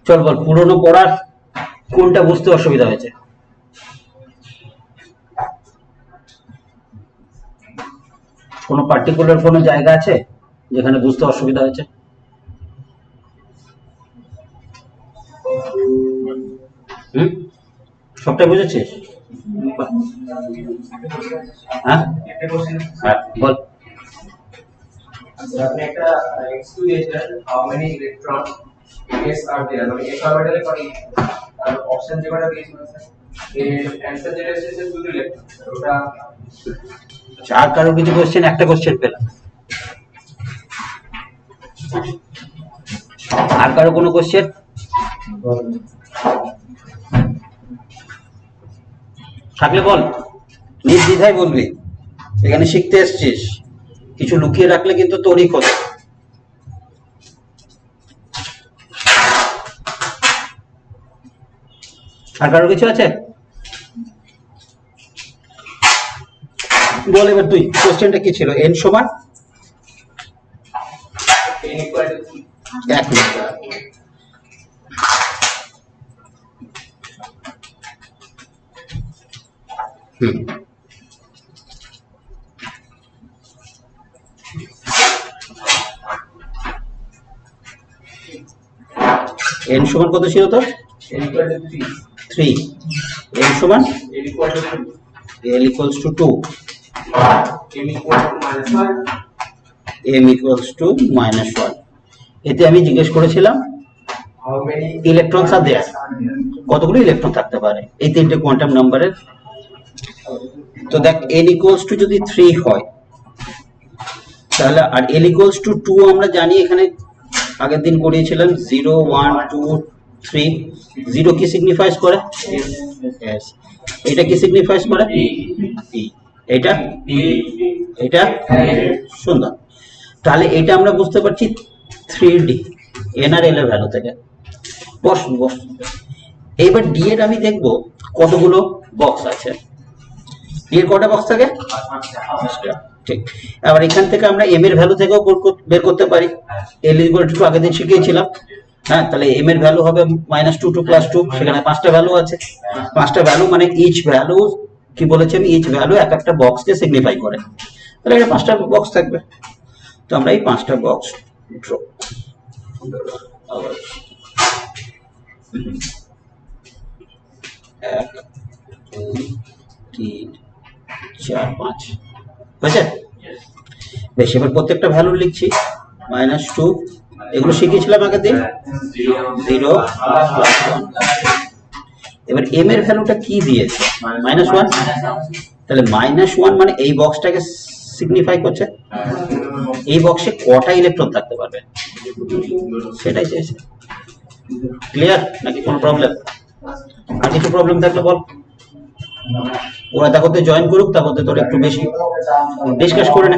চল বল, পুরনো পড়ার কোনটা বুঝতে অসুবিধা হয়েছে? কোনো পার্টিকুলার কোনো জায়গা আছে যেখানে বুঝতে অসুবিধা হয়েছে? সবটাই বুঝেছিস? হ্যাঁ, বল। আপনি একটা x2 দিয়েছেন, how many electron s are there, মানে s অরবিটালে কয়টি, আর অপশন যে কয়টা দিয়েছেন স্যার, এর অ্যানসার যেটা এসেছে 2 ইলেকট্রন, ওটা আর কারো কিছু কোশ্চেন? একটা কোশ্চেন পেলাম। আর কারো কোনো কোশ্চেন? থাকলে বল, নির্দ্বিধায় বলবি। এখানে শিখতে এসছিস, কিছু লুকিয়ে রাখলে কিন্তু তোরই ক্ষতি। আর কারো কিছু আছে? বল এবার তুই, কোশ্চেনটা কি ছিল? n সমান n equal to 3। 1 minute. n সমান কত ছিল তোর? n equal to 3। 3। n সমান n equal to 2। l equals to 2। m equal to -1। m equals to -1। এতে আমি জিজ্ঞেস করেছিলাম how many ইলেকট্রনস আর দেয়ার, কতগুলো ইলেকট্রন থাকতে পারে এই তিনটে কোয়ান্টাম নাম্বারের। তো দেখ, n equals to যদি 3 হয় তাহলে, আর l equals to 2 আমরা জানি, এখানে আগের দিন করিয়েছিলাম 0 1 2 3। 0 কি সিগনিফাইজ করে? yes। এটা কি সিগনিফাইজ করে? p। এটা এটা সুন্দর। তাহলে এটা আমরা বুঝতে পারছি 3d n আর l এর ভ্যালু থেকে। বস বস, এইবার d এর আমি দেখব কতগুলো বক্স আছে। d এর কটা বক্স থাকে? 5টা। ঠিক। আবার এখান থেকে আমরা m এর ভ্যালু থেকেও বের করতে পারি। l ইকুয়াল টু আগের দিন শিখিয়েছিলাম। হ্যাঁ, তাহলে m এর ভ্যালু হবে -2 2 + 2। সেখানে 5টা ভ্যালু আছে। 5টা ভ্যালু মানে ইচ ভ্যালু, কি বলেছি আমি, ইচ ভ্যালু এক একটা বক্সকে সিগনিফাই করে। তাহলে এটা 5টা বক্স থাকবে। তো আমরা এই 5টা বক্স ড্র, 1 2 3 4 5 হয়েছে? বেশ, এবার প্রত্যেকটা ভ্যালু লিখছি। -2, এগুলো শিখেছিলাম আগের দিন। 0 + 1। এবার m এর ভ্যালুটা কি দিয়েছে? -1। তাহলে -1 মানে এই বক্সটাকে সিগনিফাই করছে। এই বক্সে কটা ইলেকট্রন থাকতে পারবে সেটাই চাইছে। ক্লিয়ার নাকি কোনো প্রবলেম? আর কিছু প্রবলেম থাকলে বল। ওরা তারপরে জয়েন করুক, তারপরে তোর একটু বেশি ডিসকাস করে নে।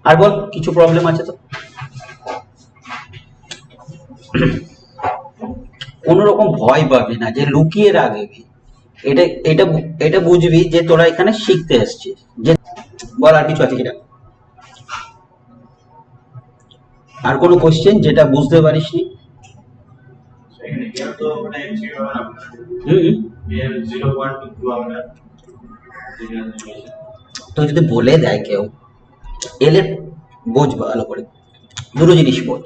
আর বল, কিছু প্রবলেম আছে তো? কোন রকম ভয় পাবি না যে লুকিয়ে রাখবি। এটা এটা এটা বুঝবি যে তোরা এখানে শিখতে এসেছিস। যে বল, আর কিছু আছে কিনা? আর কোনো কোশ্চেন যেটা বুঝতে পারিসনি? তো যদি বলে দেয় কেউ এল এর, বোঝ ভালো করে। দুটো জিনিস বোঝ।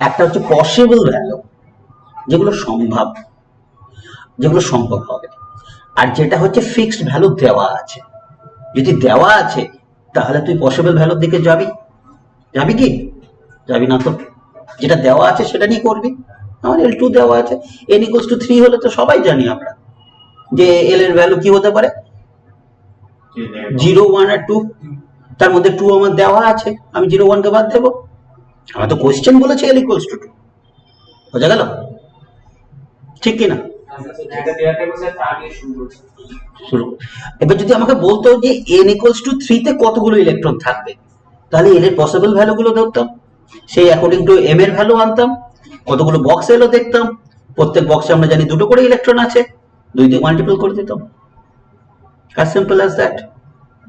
একটা হচ্ছে পসিবল ভ্যালু, যেগুলো সম্ভব, যেগুলো সম্ভব হবে। আর যেটা হচ্ছে ফিক্সড ভ্যালু দেওয়া আছে। যদি দেওয়া আছে তাহলে তুই পসিবল ভ্যালুর দিকে যাবি, যাবি কি? যাবি না তো। যেটা দেওয়া আছে সেটা নিয়ে করবি। আমার l2 দেওয়া আছে, n = 3 হলে তো সবাই জানি আমরা যে l এর ভ্যালু কি হতে পারে, 0 1 আর 2। তার মধ্যে 2 আমার দেওয়া আছে, আমি 0 1 কে বাদ দেবো। আমার তো কোশ্চেন বলেছে l = 2। বোঝা গেল? ঠিক কি না? শুরু। এবার যদি আমাকে বলতো যে n = 3 তে কতগুলো ইলেকট্রন থাকবে, তাহলে l এর পসিবল ভ্যালুগুলো ধরতাম, সেই অ্যাকর্ডিং টু m এর ভ্যালু আনতাম, কতগুলো বক্স এলো দেখতাম, প্রত্যেক বক্সে আমরা জানি দুটো করে ইলেকট্রন আছে, 2 দিয়ে মাল্টিপল করে দিতাম। as simple as that।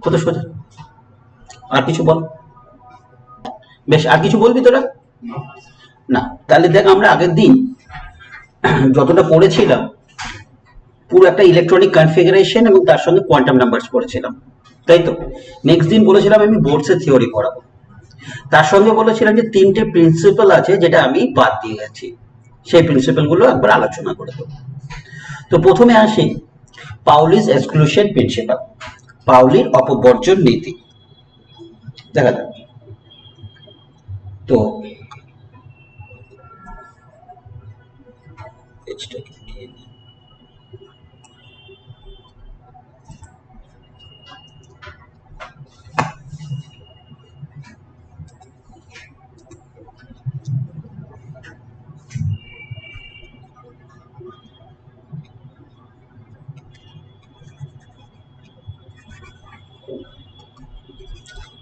কত সোজা। আর কিছু বল, বেশ আর কিছু বলবি তোরা? না, তাহলে দেখ আমরা আগের দিন যতটা পড়েছিলাম পুরো একটা ইলেকট্রনিক কনফিগারেশন এবং তার সঙ্গে কোয়ান্টাম নাম্বারস পড়েছিলাম, তাই তো? নেক্সট দিন বলেছিলাম আমি বোর্ডসের থিওরি পড়াবো, তার সঙ্গে বলেছিলাম যে তিনটে প্রিন্সিপাল আছে যেটা আমি বাদ দিয়ে গেছি, সেই প্রিন্সিপাল গুলো একবার আলোচনা করে দেবো। তো প্রথমে আসি পাউলিস এক্সক্লুশন প্রিন্সিপাল, পাউলির অপবর্জন নীতি। দেখা যাক, তো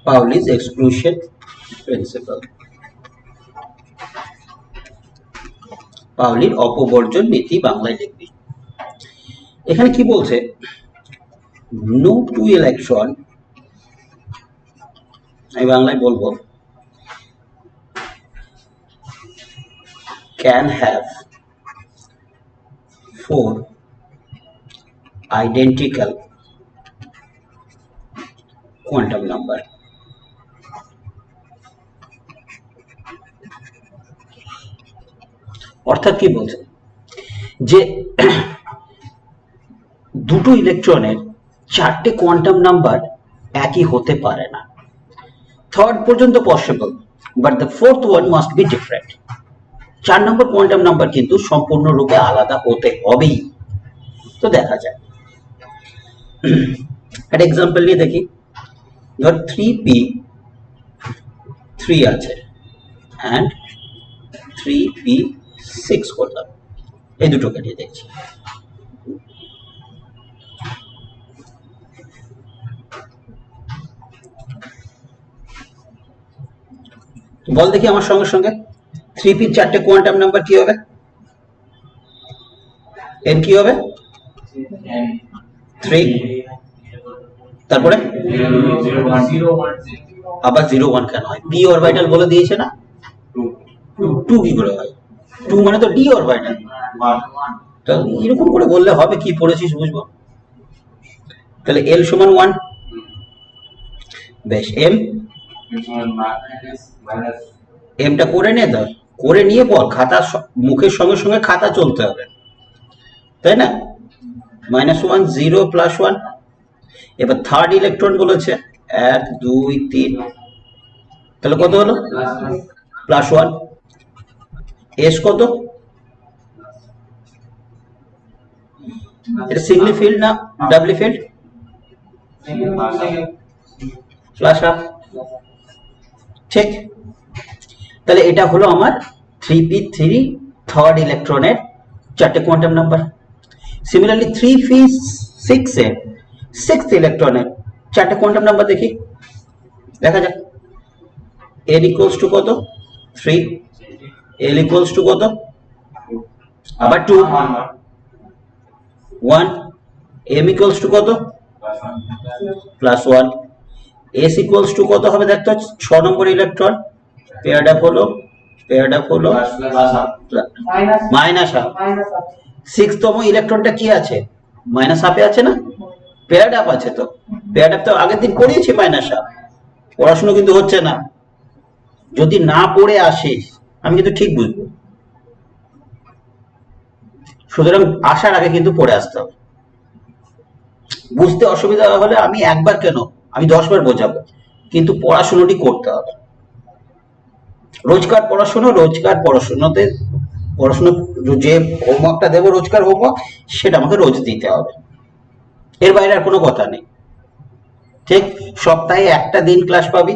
Pauli's exclusion principle, পাউলির অপবর্জন নীতি বাংলায় লিখবি। এখানে কি বলছে, নো টু ইলেকট্রন, আমি বাংলায় বলবো can have 4 identical quantum number। অর্থাৎ কি বলছে যে দুটো ইলেকট্রনের চারটে কোয়ান্টাম নাম্বার একই হতে পারে না। থার্ড পর্যন্ত possible, but the fourth one must be different. 4 number quantum number কিন্তু সম্পূর্ণরূপে আলাদা হতে হবেই। তো দেখা যায় একটা এক্সাম্পল নিয়ে দেখি। ধর 3p3 আছে and 3p6 করলাম, এই দুটোকে নিয়ে দেখছি। বল দেখি আমার সঙ্গে সঙ্গে 3p চারটে কোয়ান্টাম নাম্বার কি হবে? n কি হবে? 3, তারপরে আবার 0 1 কেন হয়? p অরবিটাল বলে দিয়েছে না, 2 কি করে হয়? 2 মানে তো d অরবিটাল। তো এরকম করে বললে হবে, কি পড়েছিস বুঝবো। তাহলে l সমান 1, বেশ m এমটা করে নে, ধর করে নিয়ে বল, খাতা মুখের সঙ্গে সঙ্গে খাতা চলতে হবে, তাই না? -1 0 +1। এবার থার্ড ইলেকট্রন বলেছে 1 2 3, তাহলে কত হলো? +1। এস কত? এটা সিঙ্গলি ফিল্ড না ডাবলি ফিল্ড? +1, ঠিক। তাহলে এটা হলো আমার 3p3 থার্ড ইলেকট্রনের চারটে কোয়ান্টাম নাম্বার। সিমিলারলি 3p6 এর সিক্সথ ইলেকট্রনের চারটে কোয়ান্টাম নাম্বার দেখি, দেখা যাক। n ইকুয়ালস টু কত? 3। l ইকুয়ালস টু কত? আবার 2 1। m ইকুয়ালস টু কত? +1। s ইকুয়ালস টু কত হবে দেখতো? 6 নম্বর ইলেকট্রন পেয়ারড আপ হলো -1। 6 তম ইলেকট্রনটা কি আছে? মাইনাস হাফে আছে না, পেয়ারড আপ আছে। তো পেয়ারড আপ তো আগের দিন পড়িয়েছি মাইনাস হাফ, পড়াশোনা কিন্তু হচ্ছে না। যদি না পড়ে আসিস আমি কিন্তু ঠিক বুঝবো, সুতরাং আসার আগে কিন্তু পড়ে আসতে হবে। বুঝতে অসুবিধা হলে আমি একবার কেন, আমি 10 বার বোঝাবো, কিন্তু পড়াশোনাটি করতে হবে। রোজকার পড়াশোনাতে যে হোমওয়ার্কটা দেবো, রোজকার হোমওয়ার্ক, সেটা আমাকে রোজ দিতে হবে, এর বাইরে আর কোনো কথা নেই, ঠিক? সপ্তাহে একটা দিন ক্লাস পাবি,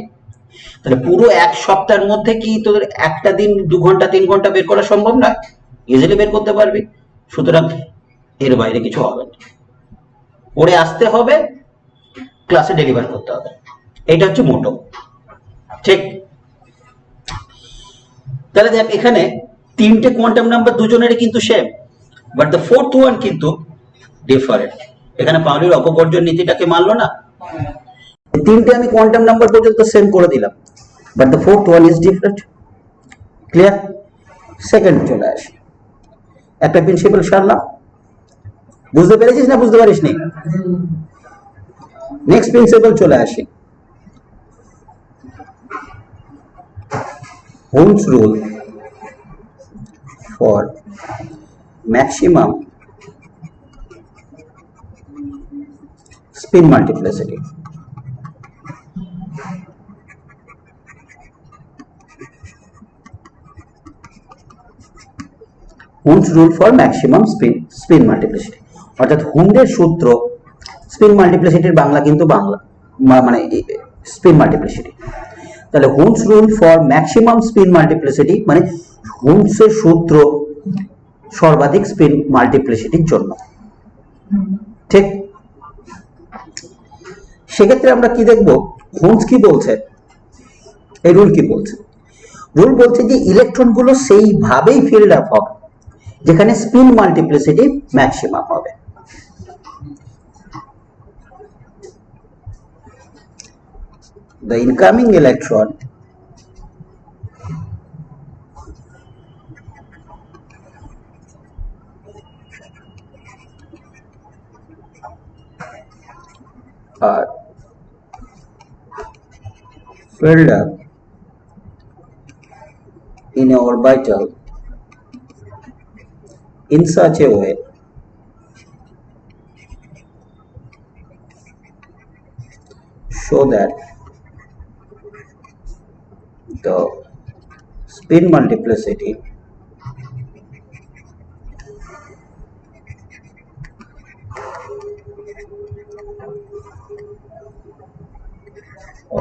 তাহলে পুরো এক সপ্তাহের মধ্যে কি তোদের একটা দিন 2 ঘন্টা 3 ঘন্টা বের করা সম্ভব না? ইজিলি বের করতে পারবি। সুতরাং এর বাইরে কিছু হবে না, পড়ে আসতে হবে, ক্লাসে ডেলিভার করতে হবে, এটা হচ্ছে মোটো, ঠিক? তাহলে দেখ এখানে তিনটে কোয়ান্টাম নাম্বার দুজনেরই কিন্তু same, but the fourth one কিন্তু ডিফারেন্ট। এখানে পাউলির অপবর্জন নীতিটাকে মানলো না। তিনটে আমি কোয়ান্টাম নাম্বার পর্যন্ত সেম করে দিলাম, but the fourth one is different. Clear? Second চলে আসি, একটা প্রিন্সিপাল সারলাম, বুঝতে পেরেছিস না বুঝতে পারিস নি? নেক্সট প্রিন্সিপাল চলে আসি, Hund's rule for maximum spin multiplicity. Ohm's rule for maximum spin multiplicity, অর্থাৎ হুমদের সূত্র স্পিন মাল্টিপ্লিসিটির বাংলা কিন্তু বাংলা মানে স্পিন মাল্টিপ্লিসিটি। তাহলে Hund's rule for maximum spin multiplicity মানে হোমসের সূত্র সর্বাধিক স্পিন মাল্টিপ্লিসিটির জন্য। ঠিক? সেক্ষেত্রে আমরা কি দেখব, হোমস কি বলছে, এই রুল কি বলছে? রুল বলছে যে ইলেকট্রনগুলো সেইভাবেই ফিল্ড আপ হবে যেখানে স্পিন মাল্টিপ্লিসিটি ম্যাক্সিমাম হবে। The incoming electron are filled up in a orbital in such a way so that the spin multiplicity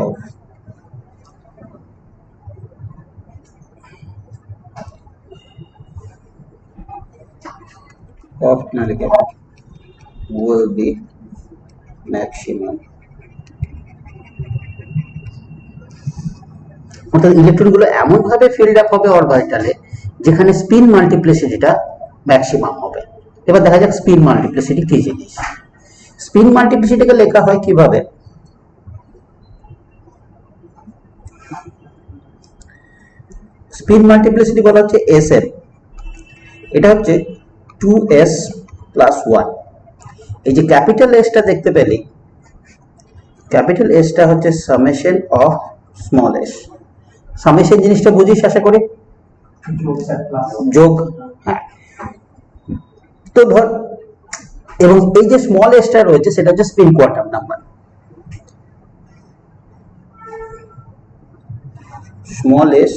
of will be maximum। অর্থাৎ ইলেকট্রনগুলো এমন ভাবে ফিল্ড আপ হবে অরবিটালে যেখানে স্পিন মাল্টিপ্লিসিটিটা ম্যাক্সিমাম হবে। এবার দেখা যাক স্পিন মাল্টিপ্লিসিটি কি জিনিস। স্পিন মাল্টিপ্লিসিটিকে লেখা হয় কিভাবে? স্পিন মাল্টিপ্লিসিটি বলা হচ্ছে Sm, এটা হচ্ছে 2s plus 1। এই যে ক্যাপিটাল এসটা দেখতে পেলি, ক্যাপিটাল এসটা হচ্ছে summation of small S. Summation জিনিসটা বুঝিস আশা করি, যোগ। হ্যাঁ, তো ধর, এবং এই যে স্মল এসটা রয়েছে সেটা হচ্ছে spin quantum number. Small S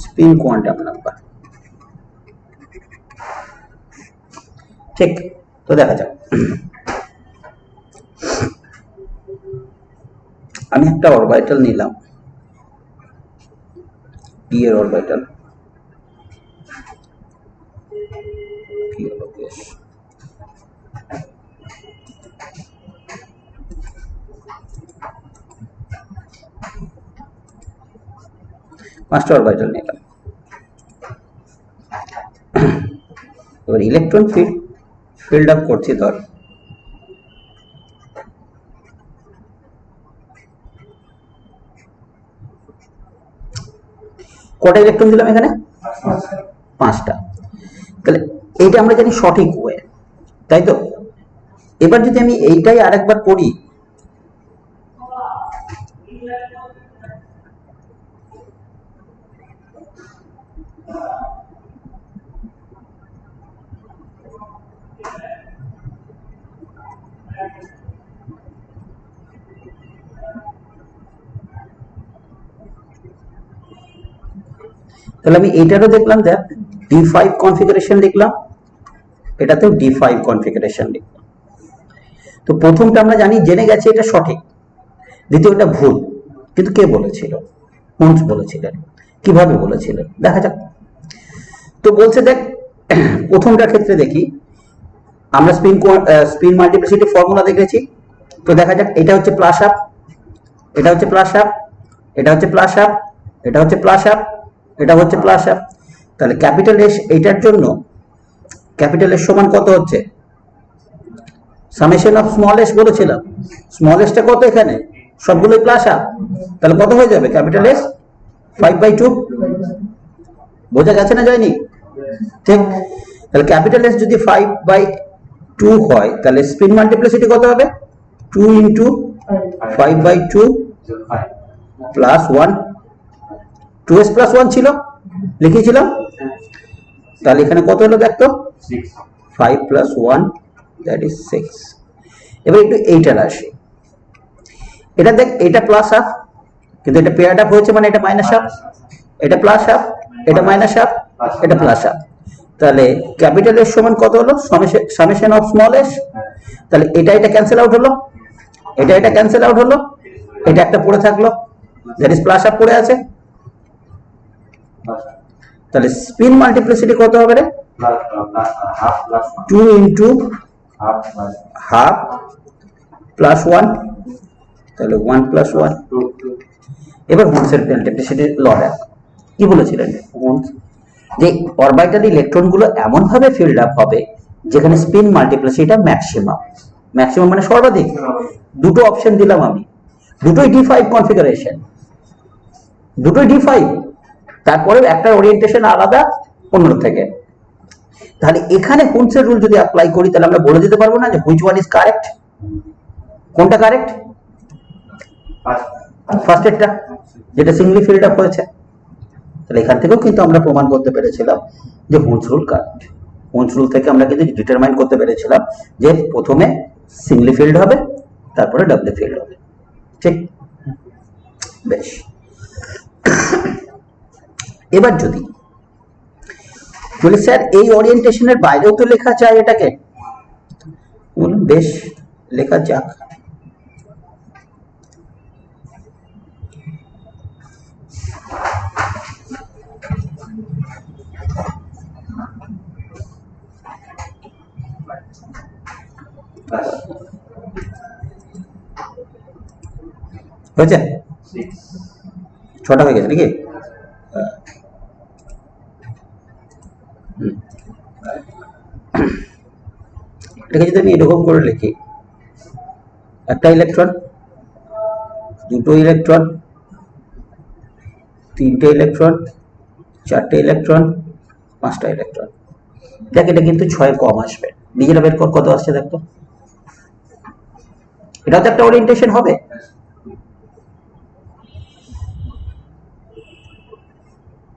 spin quantum number. ঠিক? তো দেখা যাক, আমি একটা অরবিটাল নিলাম, p এর অরবিটাল, পাঁচটা অরবিটাল নিলাম। এবার ইলেকট্রন ফিল্ড আপ করছি, ধর কটা ইলেকট্রন দিলাম এখানে? পাঁচটা। তাহলে এইটা আমরা জানি সঠিক ওয়ে, তাই তো? এবার যদি আমি এইটাই আরেকবার করি, তাহলে আমি এইটারও দেখলাম, দেখ D5 কনফিগারেশন লিখলাম, এটাতেও D5 কনফিগারেশন লিখলাম। তো প্রথমটা আমরা জানি, জেনে গেছি এটা সঠিক, দ্বিতীয়টা ভুল। কিন্তু কে বলেছিল? হোমস বলেছিলেন। কিভাবে বলেছিলেন দেখা যাক। তো বলছে, দেখ প্রথমটার ক্ষেত্রে দেখি, আমরা স্পিন মাল্টিপ্লিসিটি ফর্মুলা দেখেছি। তো দেখা যাক, এটা হচ্ছে প্লাস আপ, এটা হচ্ছে প্লাস আপ, এটা হচ্ছে প্লাস আপ, এটা হচ্ছে প্লাস আপ, এটা হচ্ছে প্লাস আপ। তাহলে ক্যাপিটাল এস এইটার জন্য ক্যাপিটাল এস সমান কত হচ্ছে? সামেশন অফ স্মল এস বলেছিলাম, স্মল এসটা কত এখানে, সবগুলোই প্লাস আপ, তাহলে কত হয়ে যাবে ক্যাপিটাল এস 5/2। বোঝা গেছে না যায়নি? ঠিক, তাহলে ক্যাপিটাল এস যদি 5/2 হয় তাহলে স্পিন মাল্টিপ্লিসিটি কত হবে, 2 × 5/2 প্লাস 1, 2s প্লাস 1 ছিল লিখেছিলাম, তাহলে এখানে কত হলো দেখতো, 5 + 1 দ্যাট ইজ 6। এবার একটু এইটার আসি, এটা দেখ, এটা প্লাস হাফ কিন্তু এটা পেয়ার্ড আপ হয়েছে, মানে এটা মাইনাস হাফ, এটা প্লাস হাফ, এটা মাইনাস হাফ, এটা প্লাস হাফ, তাহলে ক্যাপিটাল এস সমান কত হলো, সামেশন অফ স্মল এস, তাহলে এটা ক্যান্সেল আউট হলো, এটা ক্যান্সেল আউট হলো, এটা একটা পড়ে থাকলো, দ্যাট ইজ প্লাস হাফ পড়ে আছে, তাহলে স্পিন মাল্টিপ্লিসিটি কত হবে রে, 2 × হাফ প্লাস 1, তাহলে 1 + 1। এবার হোমসের মাল্টিপ্লিসিটি ল কি বলেছিলেন হোমস, যে অরবিটাল ইলেকট্রন গুলো এমন ভাবে ফিল্ড আপ হবে যেখানে স্পিন মাল্টিপ্লিসিটিটা ম্যাক্সিমাম, ম্যাক্সিমাম মানে সর্বাধিক। দুটো অপশন দিলাম আমি, দুটোই D5 কনফিগারেশন, দুটোই D5, তারপরে একটা ওরিয়েন্টেশন আলাদা অন্যর থেকে। তাহলে এখানে হোমসের রুল যদি অ্যাপ্লাই করি তাহলে আমরা বলে দিতে পারবো না যে হুইচ ওয়ান ইজ কারেক্ট, কোনটা কারেক্ট, ফার্স্ট এরটা যেটা সিঙ্গলি ফিল্ড আপ হয়েছে। তাহলে এখান থেকেও কিন্তু আমরা প্রমাণ করতে পেরেছিলাম যে Hund's rule correct. Hund's rule থেকে আমরা কিন্তু ডিটারমাইন করতে পেরেছিলাম যে প্রথমে সিঙ্গলি ফিল্ড হবে, তারপরে ডাবলি ফিল্ড হবে। ঠিক, বেশ। এবার যদি বলি স্যার এই ওরিয়েন্টেশনের বাইরেও তো লেখা যায় এটাকে, বলুন বেশ লেখা যাক। হয়েছে, 6টা হয়ে গেছে নাকি? এটাকে যদি আমি এরকম করে লিখি, একটা ইলেকট্রন, দুটো ইলেকট্রন, তিনটে ইলেকট্রন, চারটে ইলেকট্রন, পাঁচটা ইলেকট্রন, দেখ এটা কিন্তু 6 কম আসবে। নিজেরা বের কর কত আসছে দেখতো, এটা তো একটা ওরিয়েন্টেশন হবে।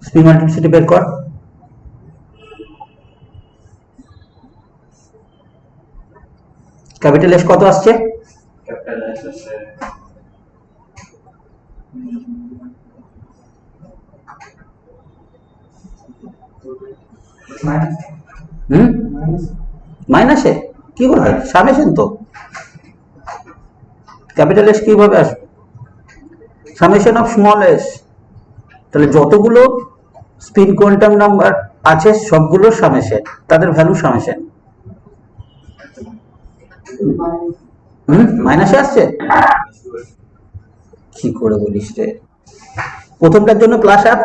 স্পিন মাল্টিপ্লিসিটি বের কর, ক্যাপিটাল এস কত আসছে, ক্যাপিটাল এস আছে মাইনাসে কি বলতে সামেশন, তো ক্যাপিটাল এস কিভাবে আসবে, সামেশন অফ স্মল এস, তাহলে যতগুলো স্পিন কোয়ান্টাম নাম্বার আছে সবগুলো সামেশন, তাদের ভ্যালু সামেশন। মাইনাসে আসছে, কি করে বলিস রে, প্রথমটার জন্য প্লাস আপ,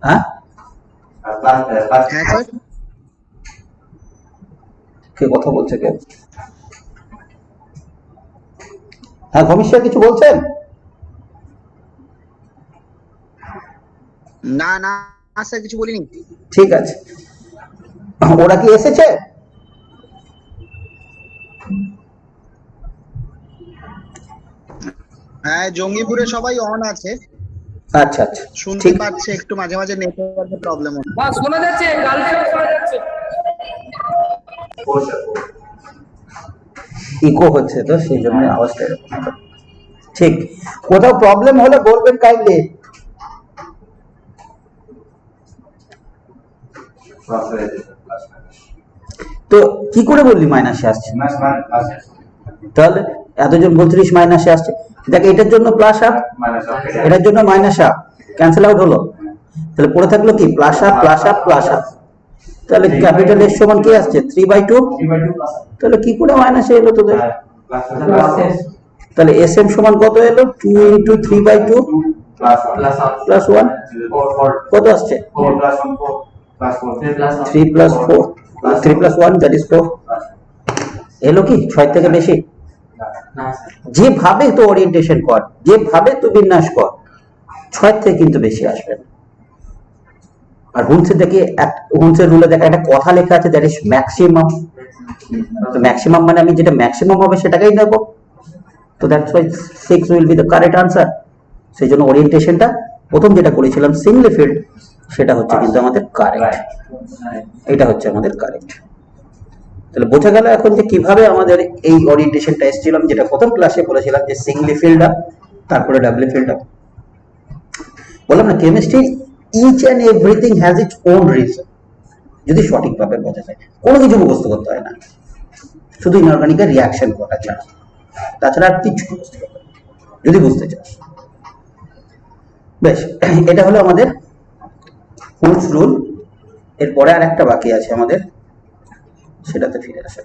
হ্যাঁ কে কথা বলছে কে, হ্যাঁ ভবিষ্যৎ কিছু বলছেন? না না স্যার কিছু বলিনি। ঠিক আছে, ওরা কি এসেছে? হ্যাঁ জঙ্গিপুরে সবাই অন আছে, আচ্ছা আচ্ছা শুনতে ঠিক, পাচ্ছে, একটু মাঝে মাঝে নেটওয়ার্কের প্রবলেম হচ্ছে। বাহ শোনা যাচ্ছে, কালকেও শোনা যাচ্ছে। ইকো হচ্ছে তো সেই জন্য আওয়াজটা এরকম। ঠিক, কোথাও প্রবলেম হলে বলবেন কাইন্ডলি। তো কি করে বললি মাইনাসে আসছে, তাহলে এতজন বলছিস মাইনাসে আসছে, দেখ এটার জন্য প্লাস হাফ, এটার জন্য মাইনাস হাফ, ক্যান্সেল আউট হলো, তাহলে পড়ে থাকলো কি plus half plus half plus half, তাহলে ক্যাপিটাল এস সমান কি আসছে 3/2, তাহলে কি করে মাইনাসে এলো তোদের, তাহলে এস এম সমান কত এলো 2 × 3/2 প্লাস 1 কত আসছে 3 + 4 3 + 1 দ্যাট ইজ 4 এলো কি 6 থেকে বেশি? যেভাবে তো ওরিয়েন্টেশন কর, যেভাবে তো বিন্যাস কর, 6 থেকে কিন্তু বেশি আসবে না। আর হুলসের রুলে দেখা একটা কথা লেখা আছে, দ্যাট ইজ ম্যাক্সিমাম। তো ম্যাক্সিমাম মানে আমি যেটা ম্যাক্সিমাম হবে সেটাকেই নেব। তো that's why 6 will be the correct answer. সেই জন্য ওরিয়েন্টেশনটা প্রথম যেটা করেছিলাম সিঙ্গলি ফিল্ড, সেটা হচ্ছে কিন্তু আমাদের কারেক্ট। এটা হচ্ছে আমাদের কারেক্ট। তাহলে বোঝা গেল এখন যে কিভাবে আমাদের এই ওরিয়েন্টেশনটা এসেছিলাম, যেটা প্রথম ক্লাসে বলেছিলাম যে সিঙ্গলি ফিল্ড আপ, তারপরে ডাবলি ফিল্ড আপ। বললাম না, chemistry each and everything has its own reason, যদি সঠিকভাবে বোঝা যায়। কোনো কিছু মুখস্থ করতে হয় না, শুধু ইনঅর্গানিকের রিয়াকশন করা ছাড়া, তাছাড়া আর কিছু মুখস্থ করতে হয় যদি বুঝতে চাস। বেশ, এটা হলো আমাদের হুলস রুল। এরপরে আর একটা বাকি আছে আমাদের, সেটাতে ফিরে আসা।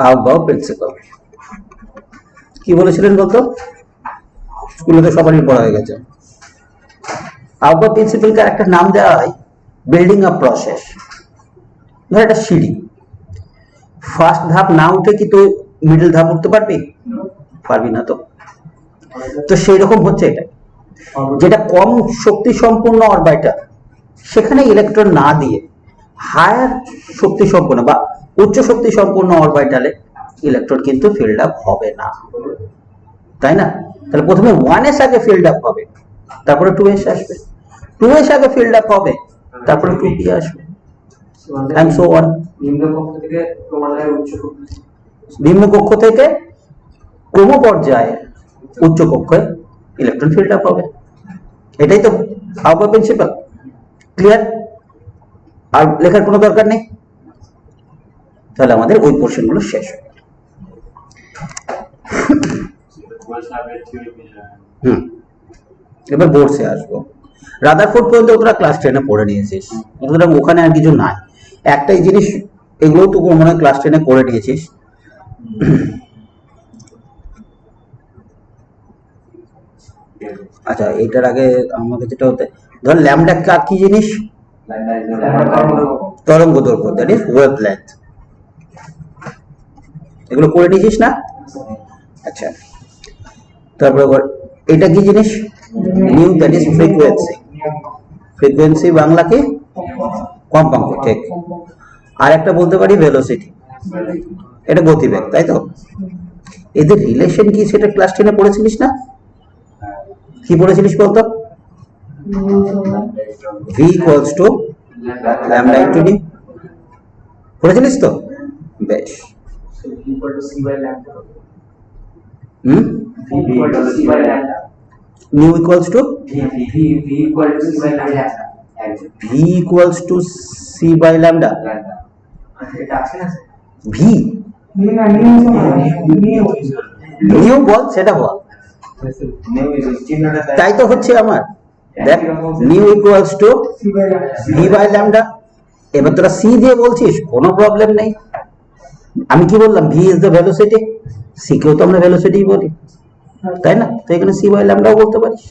আউটবাউ প্রিন্সিপাল কি বলেছিলেন বলতো? স্কুলে তো সবারই পড়া হয়ে গেছে। আউটবাউ প্রিন্সিপালকে একটা নাম দেওয়া হয় বিল্ডিং আ প্রসেস। ধর একটা সিঁড়ি, ফার্স্ট ধাপ না উঠে কি তুই মিডল ধাপ উঠতে পারবি? পারবি না। তো সেই রকম হচ্ছে এটা, যেটা কম শক্তি সম্পন্ন অরবিটাল, সেখানে ইলেকট্রন না দিয়ে হায়ার শক্তি সম্পন্ন বা উচ্চ শক্তি সম্পন্ন অরবিটালে ইলেকট্রন কিন্তু ফিল্ড আপ হবে না, তাই না? তাহলে প্রথমে 1s আগে ফিল্ড আপ হবে, তারপরে 2s আসবে, 2s আগে ফিল্ড আপ হবে, তারপরে 2p আসবে, and so on। নিম্ন কক্ষ থেকে ক্রম পর্যায়ে উচ্চ কক্ষে ইলেকট্রন ফিল্ড আপ হবে। এটাই তো আউটবাউ প্রিন্সিপাল। ক্লিয়ার? আর লেখার কোনো দরকার নেই। তাহলে আমাদের ওই পোর্শন গুলো শেষ হয়ে গেল। এবার বোর্ডসে আসবো। রাদারফোর্ড পর্যন্ত তোরা ক্লাস 10-এ পড়ে নিয়েছিস, সুতরাং ওখানে আর কিছু নাই। একটাই জিনিস, এগুলো তো মনে হয় ক্লাস 10-এ পড়ে নিয়েছিস। আচ্ছা, এটার আগে আমাকে যেটা হতে, ধর ল্যামডা কি জিনিস? তরঙ্গ দৈর্ঘ্য, দ্যাট ইজ ওয়েভলেন্থ। এগুলো করে নিয়েছিস না? আচ্ছা, তারপরে এটা কি জিনিস? New, that is frequency. Frequency Bangla কি? কম্পাঙ্ক, ঠিক। আর একটা বলতে পারি ভেলোসিটি, এটা গতিবেগ, তাই তো? এদের রিলেশন কি সেটা ক্লাস 10-এ পড়েছিলিস না? কি পড়েছিলিস বলতো? v equals to lambda into d, পড়েছিলিস তো? বেশ। Nu equals to v equals to c by lambda। v nu বল, সেটা বল। তাই তো হচ্ছে আমার, দেখ, nu equals to v by lambda। এবার তোরা c দিয়ে বলছিস, কোনো প্রবলেম নেই। আমি কি বললাম? v is the velocity, c কেও তো আমরা ভেলোসিটি বলি, তাই না? তো এখানে c by lambda ও বলতে পারিস।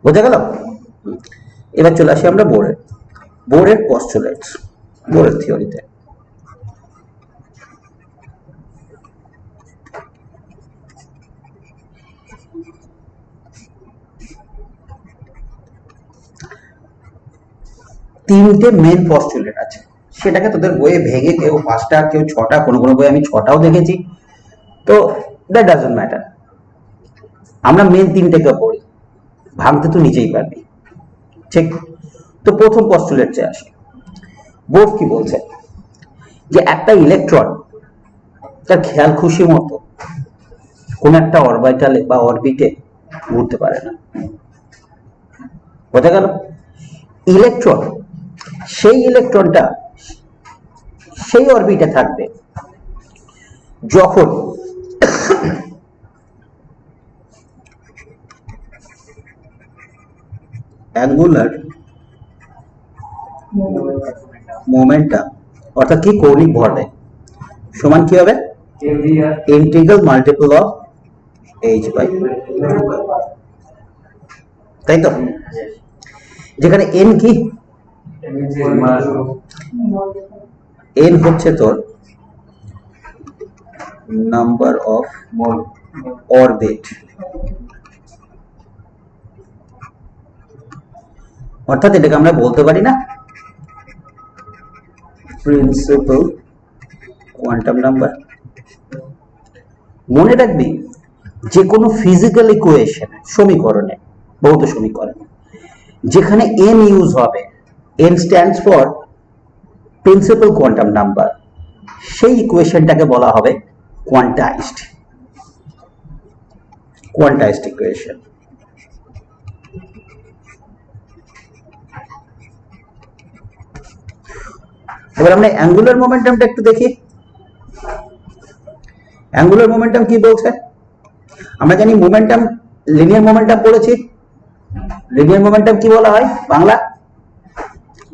বোঝা গেল? এবার চলে আসি আমরা বোরের পস্টুলেটস, বোরের থিওরিতে। তিনটে মেন পস্টুলেট আছে, সেটাকে তোদের বইয়ে ভেঙে কেউ 5টা, কেউ 6টা, কোনো বইয়ে আমি 6টাও দেখেছি, তো দ্যাট ডাজন্ট ম্যাটার। আমরা মেন তিনটেকে পড়ি, ভাঙতে তো নিচেই পারবি, ঠিক? তো প্রথম পস্টুলেট যে আসে, বোর কি বলছে? যে একটা ইলেকট্রন তার খেয়াল খুশি মতো কোন একটা অরবিটালে বা অরবিটে ঘুরতে পারে না। বোঝা গেল? ইলেকট্রন, সেই ইলেকট্রনটা সেই অরবিটে থাকবে যখন অ্যাঙ্গুলার মোমেন্টাম, অর্থাৎ কি কৌণিক ভরবেগ সমান কি হবে MVR integral multiple of h by, তাই তো? যেখানে n কি, n হচ্ছে তোর নাম্বার অফ অরবিট, অর্থাৎ এটাকে আমরা বলতে পারি না প্রিন্সিপাল কোয়ান্টাম নাম্বার। মনে রাখবি যে কোনো ফিজিক্যাল ইকুয়েশন সমীকরণে, ভৌত সমীকরণে যেখানে n ইউজ হবে, n stands for principal quantum number, সেই ইকুয়েশনটাকে বলা হবে কোয়ান্টাইজড ইকুয়েশন। এবার আমরা অ্যাঙ্গুলার মোমেন্টামটা একটু দেখি। অ্যাঙ্গুলার মোমেন্টাম কি বলছে? আমরা জানি মোমেন্টাম, লিনিয়ার মোমেন্টাম পড়েছি। লিনিয়ার মোমেন্টাম কি বলা হয় বাংলা?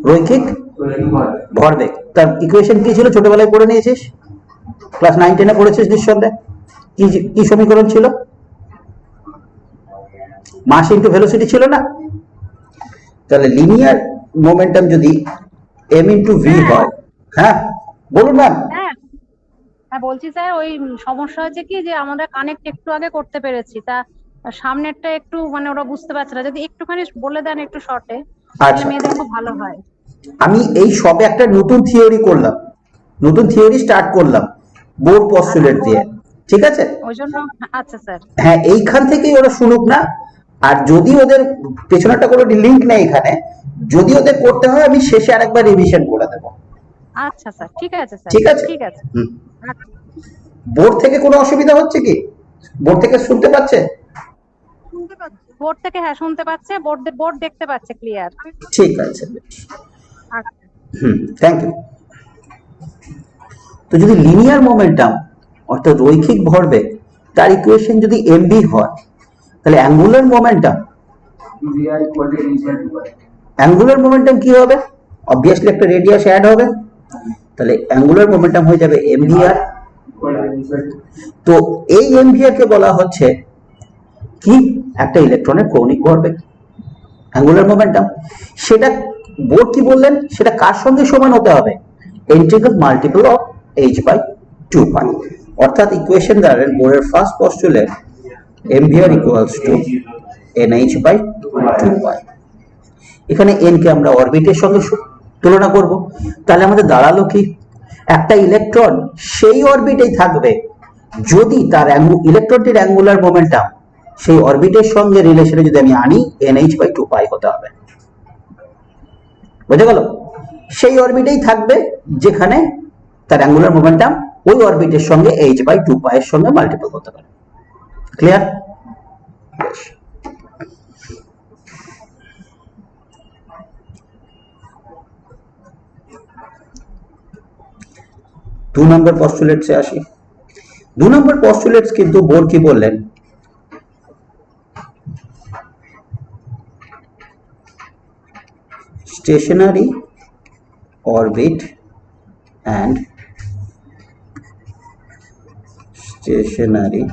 রৈখিক ভরবেগ। তার ইকুয়েশন কি ছিল? ছোটবেলায় পড়ে নিয়েছিস, ক্লাস 9-10 পড়েছিস নিঃসন্দেহে। কি কি সমীকরণ ছিল? মাস ইনটু ভেলোসিটি ছিল না? তাহলে লিনিয়ার মোমেন্টাম যদি m ইনটু v হয়, হ্যাঁ বলুন ম্যাম। হ্যাঁ হ্যাঁ বলছি স্যার, ওই সমস্যা হয়েছে কি যে আমরা কানেক্ট একটু আগে করতে পেরেছি, তা সামনেরটা একটু মানে ওরা বুঝতে পারছে না, যদি একটুখানি বলে দেন একটু শর্টে তাহলে আচ্ছা, মেয়েদের খুব ভালো হয়। আমি এই সবে একটা নতুন থিওরি করলাম, নতুন থিওরি স্টার্ট করলাম বোর পস্টুলেট দিয়ে, ঠিক আছে? ওই জন্য আচ্ছা স্যার। হ্যাঁ, এইখান থেকেই ওরা শুনুক না। আর যদি ওদের পেছনেটা কোনো লিংক নেই এখানে, যদি ওদের করতে হয় আমি শেষে আরেকবার রিভিশন করে দেবো। আচ্ছা স্যার, ঠিক আছে স্যার, ঠিক আছে? ঠিক আছে। হুম। আচ্ছা। বোর্ড থেকে কোনো অসুবিধা হচ্ছে কি? বোর্ড থেকে শুনতে পাচ্ছে? বোর্ড থেকে হ্যাঁ শুনতে পাচ্ছে, বোর্ড দেখতে পাচ্ছে ক্লিয়ার। ঠিক আছে, আচ্ছা থ্যাংক ইউ। তো যদি লিনিয়ার মোমেন্টাম অর্থাৎ রৈখিক ভরবেগ তার ইকুয়েশন যদি mv হয়, তাহলে অ্যাঙ্গুলার মোমেন্টাম, অ্যাঙ্গুলার মোমেন্টাম কি হবে? অবভিয়াসলি একটা রেডিয়াস অ্যাড হবে, তাহলে অ্যাঙ্গুলার মোমেন্টাম হয়ে যাবে mvr। তো এই mvr কে বলা হচ্ছে কি? একটা ইলেকট্রনের কৌণিক ভরবেগ, অ্যাঙ্গুলার মোমেন্টাম। সেটা বোর কি বললেন? সেটা কার সঙ্গে সমান হতে হবে? Integral multiple of h by 2 pi. অর্থাৎ ইকুয়েশন দ্বারা বোরের first postulate mvr equals to nh by 2 pi. এখানে n কে আমরা অরবিটের সঙ্গে তুলনা করব, তাহলে আমাদের দাঁড়ালো কি? একটা ইলেকট্রন সেই অরবিটেই থাকবে যদি তার ইলেকট্রনটির অ্যাঙ্গুলার মোমেন্টাম সেই অরবিটের সঙ্গে রিলেশনে যদি আমি আনি nh বাই 2 পাই হতে হবে। বুঝে গেল? সেই অরবিটেই থাকবে যেখানে তার অ্যাঙ্গুলার মোমেন্টাম ওই অরবিটের সঙ্গে h বাই 2 পাই এর সঙ্গে মাল্টিপল হতে পারে। ক্লিয়ার? दो नंबर पॉस्टुलेट से आसि। 2 नंबर पॉस्टुलेट्स किंतु बोर की बोललेन stationary orbit and stationary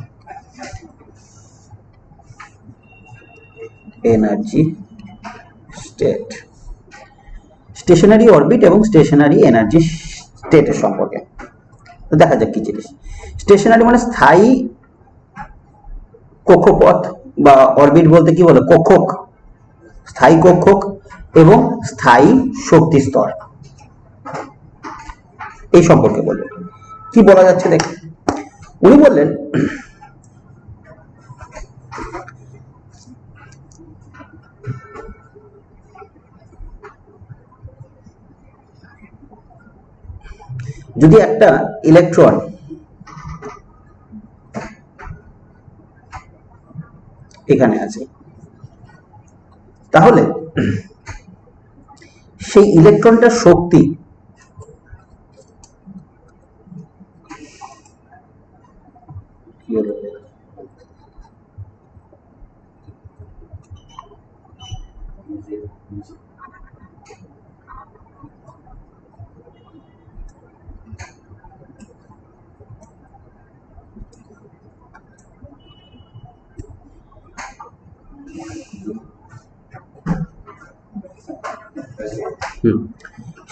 energy state, stationary orbit এবং স্টেশনারি এনার্জি স্টেটের সম্পর্কে। তো দেখা যাক কি জিনিস। স্টেশনারি মানে স্থায়ী কক্ষপথ বা অরবিট বলতে কি বলে? কক্ষক, স্থায়ী কক্ষক এবং স্থায়ী শক্তি স্তর, এই সম্পর্কে বললেন। কি বলা যাচ্ছে দেখ, উনি বললেন যদি একটা ইলেকট্রন এখানে আছে, তাহলে সেই ইলেকট্রনটার শক্তি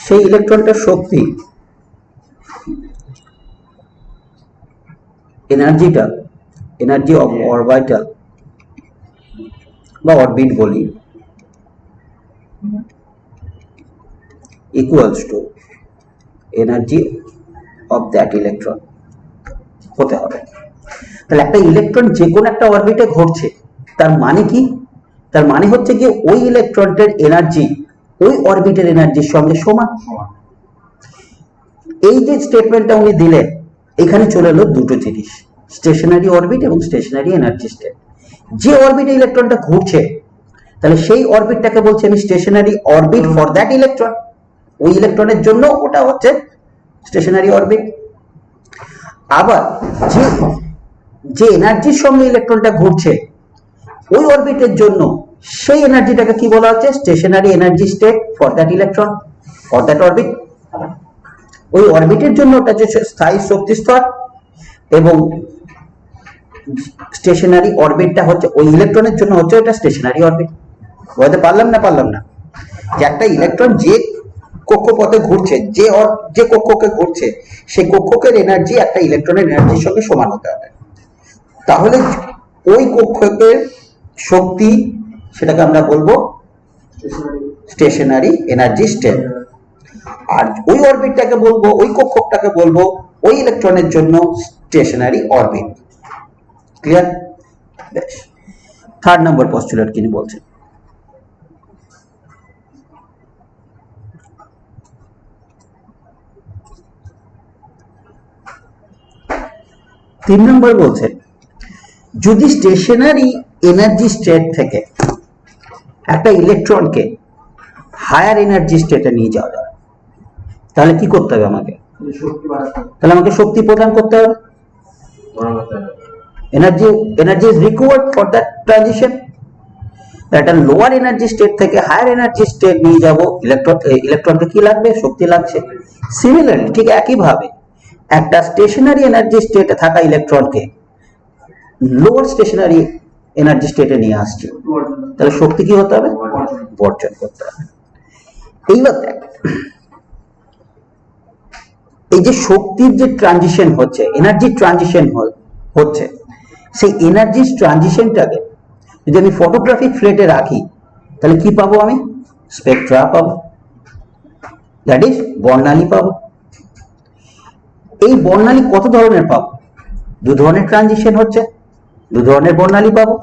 সেই ইলেকট্রনটার শক্তি এনার্জি অফ অরবিটাল বা অরবিট বলি equals to energy of that electron হতে হবে। তাহলে একটা ইলেকট্রন যে কোনো একটা অরবিটে ঘুরছে, তার মানে কি? তার মানে হচ্ছে যে ওই ইলেকট্রনটার এনার্জি ওই অরবিটের এনার্জির সঙ্গে সমান। এই যে স্টেটমেন্টটা উনি দিলেন, এখানে চলে এলো দুটো জিনিস, স্টেশনারি অরবিট এবং স্টেশনারি এনার্জি স্টেট। যে অরবিটে ইলেকট্রনটা ঘুরছে, তাহলে সেই অরবিটটাকে বলছি আমি stationary orbit for that electron. ওই ইলেকট্রনের জন্য ওটা হচ্ছে স্টেশনারি অরবিট। আবার যে এনার্জির সঙ্গে ইলেকট্রনটা ঘুরছে, ওই অরবিটের জন্য সেই এনার্জিটাকে কি বলা হচ্ছে? Stationary energy state for that electron for that orbit. ওই অরবিটের জন্য ওটা যে স্থায়ী শক্তি স্তর, এবং স্টেশনারি অরবিটটা হচ্ছে ওই ইলেকট্রনের জন্য হচ্ছে এটা স্টেশনারি অরবিট। বুঝতে পারলাম না? যে একটা ইলেকট্রন যে কক্ষপথে ঘুরছে, যে কক্ষকে ঘুরছে, সেই কক্ষকের এনার্জি একটা ইলেকট্রনের এনার্জির সঙ্গে সমান হতে হবে। তাহলে ওই কক্ষকের শক্তি, সেটাকে আমরা বলবো স্টেশনারি এনার্জি স্টেট। আর ওই অরবিটটাকে বলবো, ওই কক্ষকটাকে বলবো ওই ইলেকট্রনের জন্য স্টেশনারি অরবিট। ক্লিয়ার? বেশ, 3rd নম্বর পস্টুলেট তিনি বলছেন, তিন নম্বর বলছেন, যদি স্টেশনারি এনার্জি স্টেট থেকে একটা ইলেকট্রনকে হায়ার এনার্জি স্টেটে নিয়ে যাওয়া যায়, তাহলে কি করতে হবে? তাহলে আমাকে শক্তি প্রদান করতে হবে। Energy is required for that transition. একটা লোয়ার এনার্জি স্টেট থেকে হায়ার এনার্জি স্টেট নিয়ে যাব, ইলেকট্রনকে কি লাগবে? শক্তি লাগছে। সিমিলারলি, ঠিক একইভাবে একটা স্টেশনারি এনার্জি স্টেটে থাকা ইলেকট্রনকে লোয়ার স্টেশনারি এনার্জি স্টেটে নিয়ে আসছে, তাহলে শক্তি কি হতে হবে? বর্জন করতে হবে। এইবার দেখ, এই যে শক্তির যে ট্রানজিশন হচ্ছে, এনার্জি ট্রানজিশন হচ্ছে, সেই এনার্জি ট্রানজিশনটাকে যদি আমি ফটোগ্রাফিক প্লেটে রাখি, তাহলে কি পাবো? আমি স্পেকট্রা পাবো, দ্যাট ইজ বর্ণালী পাবো। এই বর্ণালী কত ধরনের পাবো? 2 ধরনের ট্রানজিশন হচ্ছে, 2 ধরনের বর্ণালী পাবো।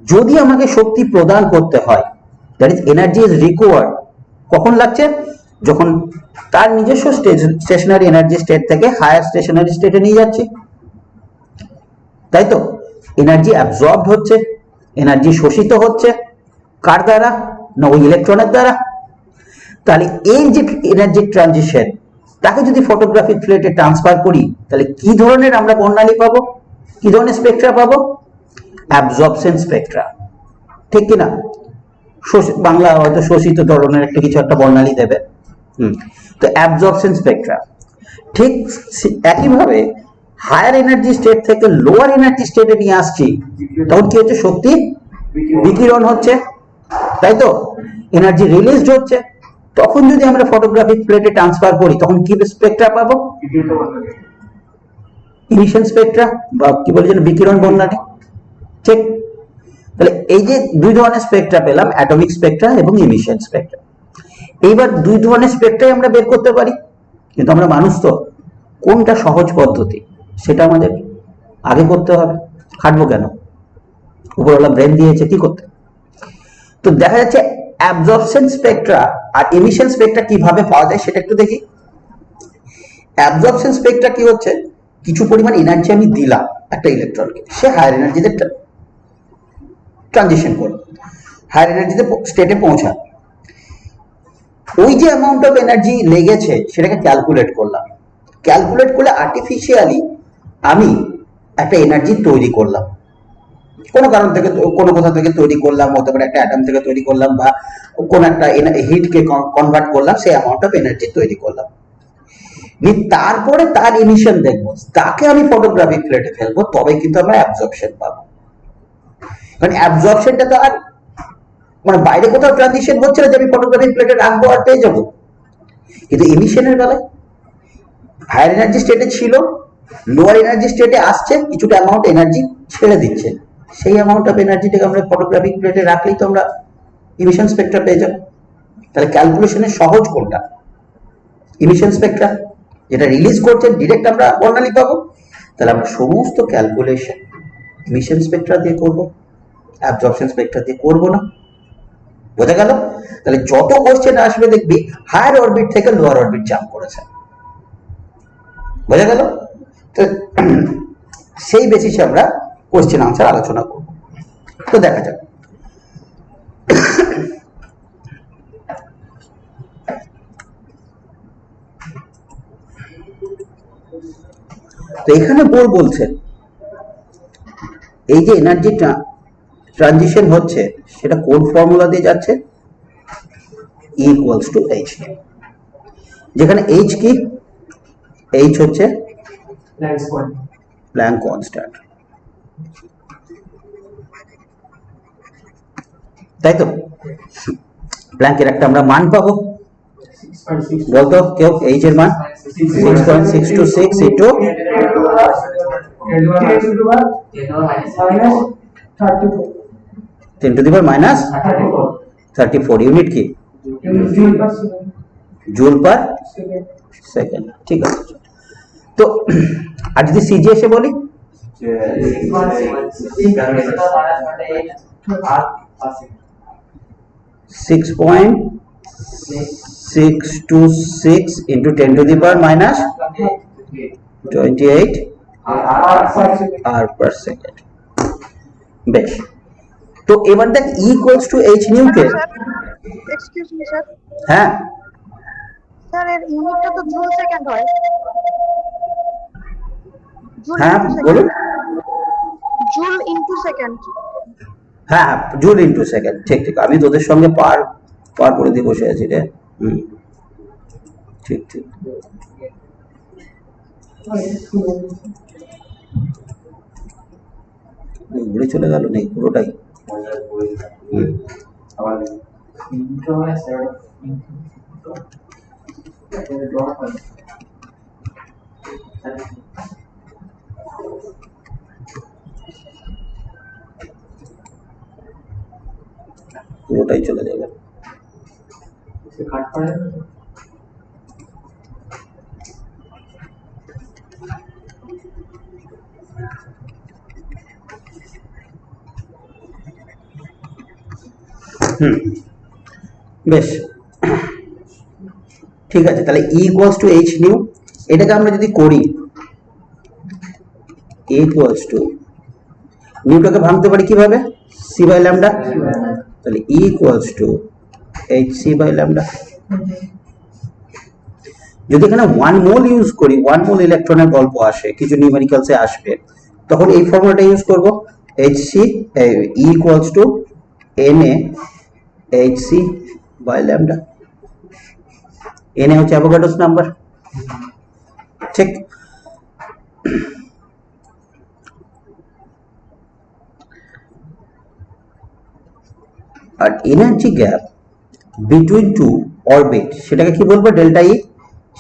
যদি আমাকে শক্তি প্রদান করতে হয়, that is energy is required, কখন লাগছে? যখন তার নিজস্ব স্টেশনারি এনার্জি স্টেট থেকে হায়ার স্টেশনারি স্টেটে নিয়ে যাচ্ছি, তাই তো? এনার্জি অ্যাবজর্বড হচ্ছে, এনার্জি শোষিত হচ্ছে, কার দ্বারা? না ওই ইলেকট্রনের দ্বারা। তাহলে এই যে এনার্জি ট্রানজিশন, তাকে যদি ফটোগ্রাফিক প্লেটে ট্রান্সফার করি, তাহলে কি ধরনের আমরা বর্ণালী পাবো? কি ধরনের স্পেকট্রা পাবো? অ্যাবজর্পশন স্পেকট্রা, ঠিক কিনা? বাংলা হয়তো শোষিত ধরনের একটা কিছু একটা বর্ণালী দেবে। তো অ্যাবজর্পশন স্পেকট্রা। ঠিক একইভাবে হায়ার এনার্জি স্টেট থেকে লোয়ার এনার্জি স্টেটে নিয়ে আসছি, তখন কি হচ্ছে? শক্তি বিকিরণ হচ্ছে, তাই তো? এনার্জি রিলিজড হচ্ছে। তখন যদি আমরা ফটোগ্রাফিক প্লেটে ট্রান্সফার করি, তখন কি স্পেকট্রা পাবো? ইমিশন স্পেকট্রা, বা কি বলে যেন বিকিরণ বর্ণালী, ঠিক? তাহলে এই যে 2 ধরনের স্পেকট্রা পেলাম, অ্যাটমিক স্পেকট্রা এবং ইমিশন স্পেকট্রা। এইবার 2 ধরনের স্পেকট্রাই আমরা বের করতে পারি, কিন্তু আমরা মানুষ তো, কোনটা সহজ পদ্ধতি সেটা আমাদের আগে করতে হবে। খাটবো কেন? উপরওয়ালা ব্রেন দিয়েছে, কি করতে? তো দেখা যাচ্ছে অ্যাবজর্পশন স্পেকট্রা আর এমিশন স্পেকট্রা কিভাবে পাওয়া যায় সেটা একটু দেখি। অ্যাবজর্পশন স্পেকট্রা কি হচ্ছে? কিছু পরিমাণ এনার্জি আমি দিলাম একটা ইলেকট্রনকে, সে হায়ার এনার্জিতে ট্রানজিশন করবে, হায়ার এনার্জিতে স্টেটে পৌঁছাবে। ওই যে অ্যামাউন্ট অফ এনার্জি লেগেছে, সেটাকে ক্যালকুলেট করলাম। ক্যালকুলেট করলে আর্টিফিশিয়ালি আমি একটা এনার্জি তৈরি করলাম, কোনো কারণ থেকে, কোনো কোথা থেকে তৈরি করলাম, হতে পারে একটা অ্যাটম থেকে তৈরি করলাম, বা কোন একটা হিটকে কনভার্ট করলাম, সেই অ্যামাউন্ট অফ এনার্জি তৈরি করলাম। তারপরে তার ইমিশন দেখবো, তাকে আমি ফটোগ্রাফিক প্লেটে ফেলবো, তবে কিন্তু আমরা অ্যাবজর্পশন পাবো। কারণ অ্যাবজর্পশনটা তো আর মানে বাইরে কোথাও ট্রানজিশন হচ্ছে না যে আমি ফটোগ্রাফিক প্লেটে রাখবো আর পেয়ে যাবো। কিন্তু ইমিশনের বেলায় হায়ার এনার্জি স্টেটে ছিল, লোয়ার এনার্জি স্টেটে আসছে, কিছুটা অ্যামাউন্ট এনার্জি ছেড়ে দিচ্ছে, সেই অ্যামাউন্ট অফ এনার্জিটাকে আমরা ফটোগ্রাফিক প্লেটে রাখলেই তো আমরা ইমিশন স্পেকট্রা পেয়ে যাবো। তাহলে ক্যালকুলেশনের সহজ কোনটা? ইমিশন স্পেকট্রা, যেটা রিলিজ করছে ডিরেক্ট আমরা বর্ণালী পাবো। তাহলে আমরা সমস্ত ক্যালকুলেশন ইমিশন স্পেকট্রা দিয়ে করবো, অ্যাবজর্পশন স্পেকট্রা দিয়ে করবো না। বোঝা গেল? তাহলে যত কোশ্চেন আসবে দেখবি হায়ার অরবিট থেকে লোয়ার অরবিট জাম্প করেছে। বোঝা গেল? তো সেই বেসিসে আমরা কোশ্চেন আনসার আলোচনা করব। তো দেখা যাক। তো এখানে বলছেন এই যে এনার্জি ট্রানজিশন হচ্ছে সেটা কোন ফর্মুলা দিয়ে যাচ্ছে? E equals to H, যেখানে H কি? H হচ্ছে প্ল্যাঙ্ক কনস্ট্যান্ট, তাই তো? প্ল্যাঙ্কের একটা আমরা মান পাবো, বলতো কেউ H এর মান 6.626 into 10 to the power minus 34 unit কি? Joule per second. ঠিক আছে। তো আর যদি সিজিএস এ বলি, 6.626 into 10 to the power minus 28 r per second। বেশ, তো এবার দেখ E equals to H new K. Excuse me sir, হ্যাঁ স্যার এর ইউনিটটা তো জুল সেকেন্ড হয়। হ্যাঁ বলুন। Joule into second. হ্যাঁ জুল ইনটু সেকেন্ড, ঠিক ঠিক। আমি তোদের সঙ্গে পার করে দিয়ে বসে আছি রে। ঠিক ঠিক। ঘুরে চলে গেল নেই পুরোটাই। পুরোটাই চলে যাবে। বেশ ঠিক আছে। তাহলে E equals to H new, এটাকে আমরা যদি করি E equals to নিউটাকে ভাঙতে পারি কিভাবে? C by lambda। তাহলে E equals to HC by lambda। যদি এখানে 1 মোল ইউজ করি, 1 মোল ইলেকট্রনের গল্প আসে, কিছু নিউমেরিক্যালসে আসবে, তখন এই ফর্মুলাটা ইউজ করব, HC E equals to Na HC by lambda। Na হচ্ছে অ্যাভোগাড্রোস নাম্বার, ঠিক? আর energy gap between two orbit, সেটাকে কি বলবো? Delta E.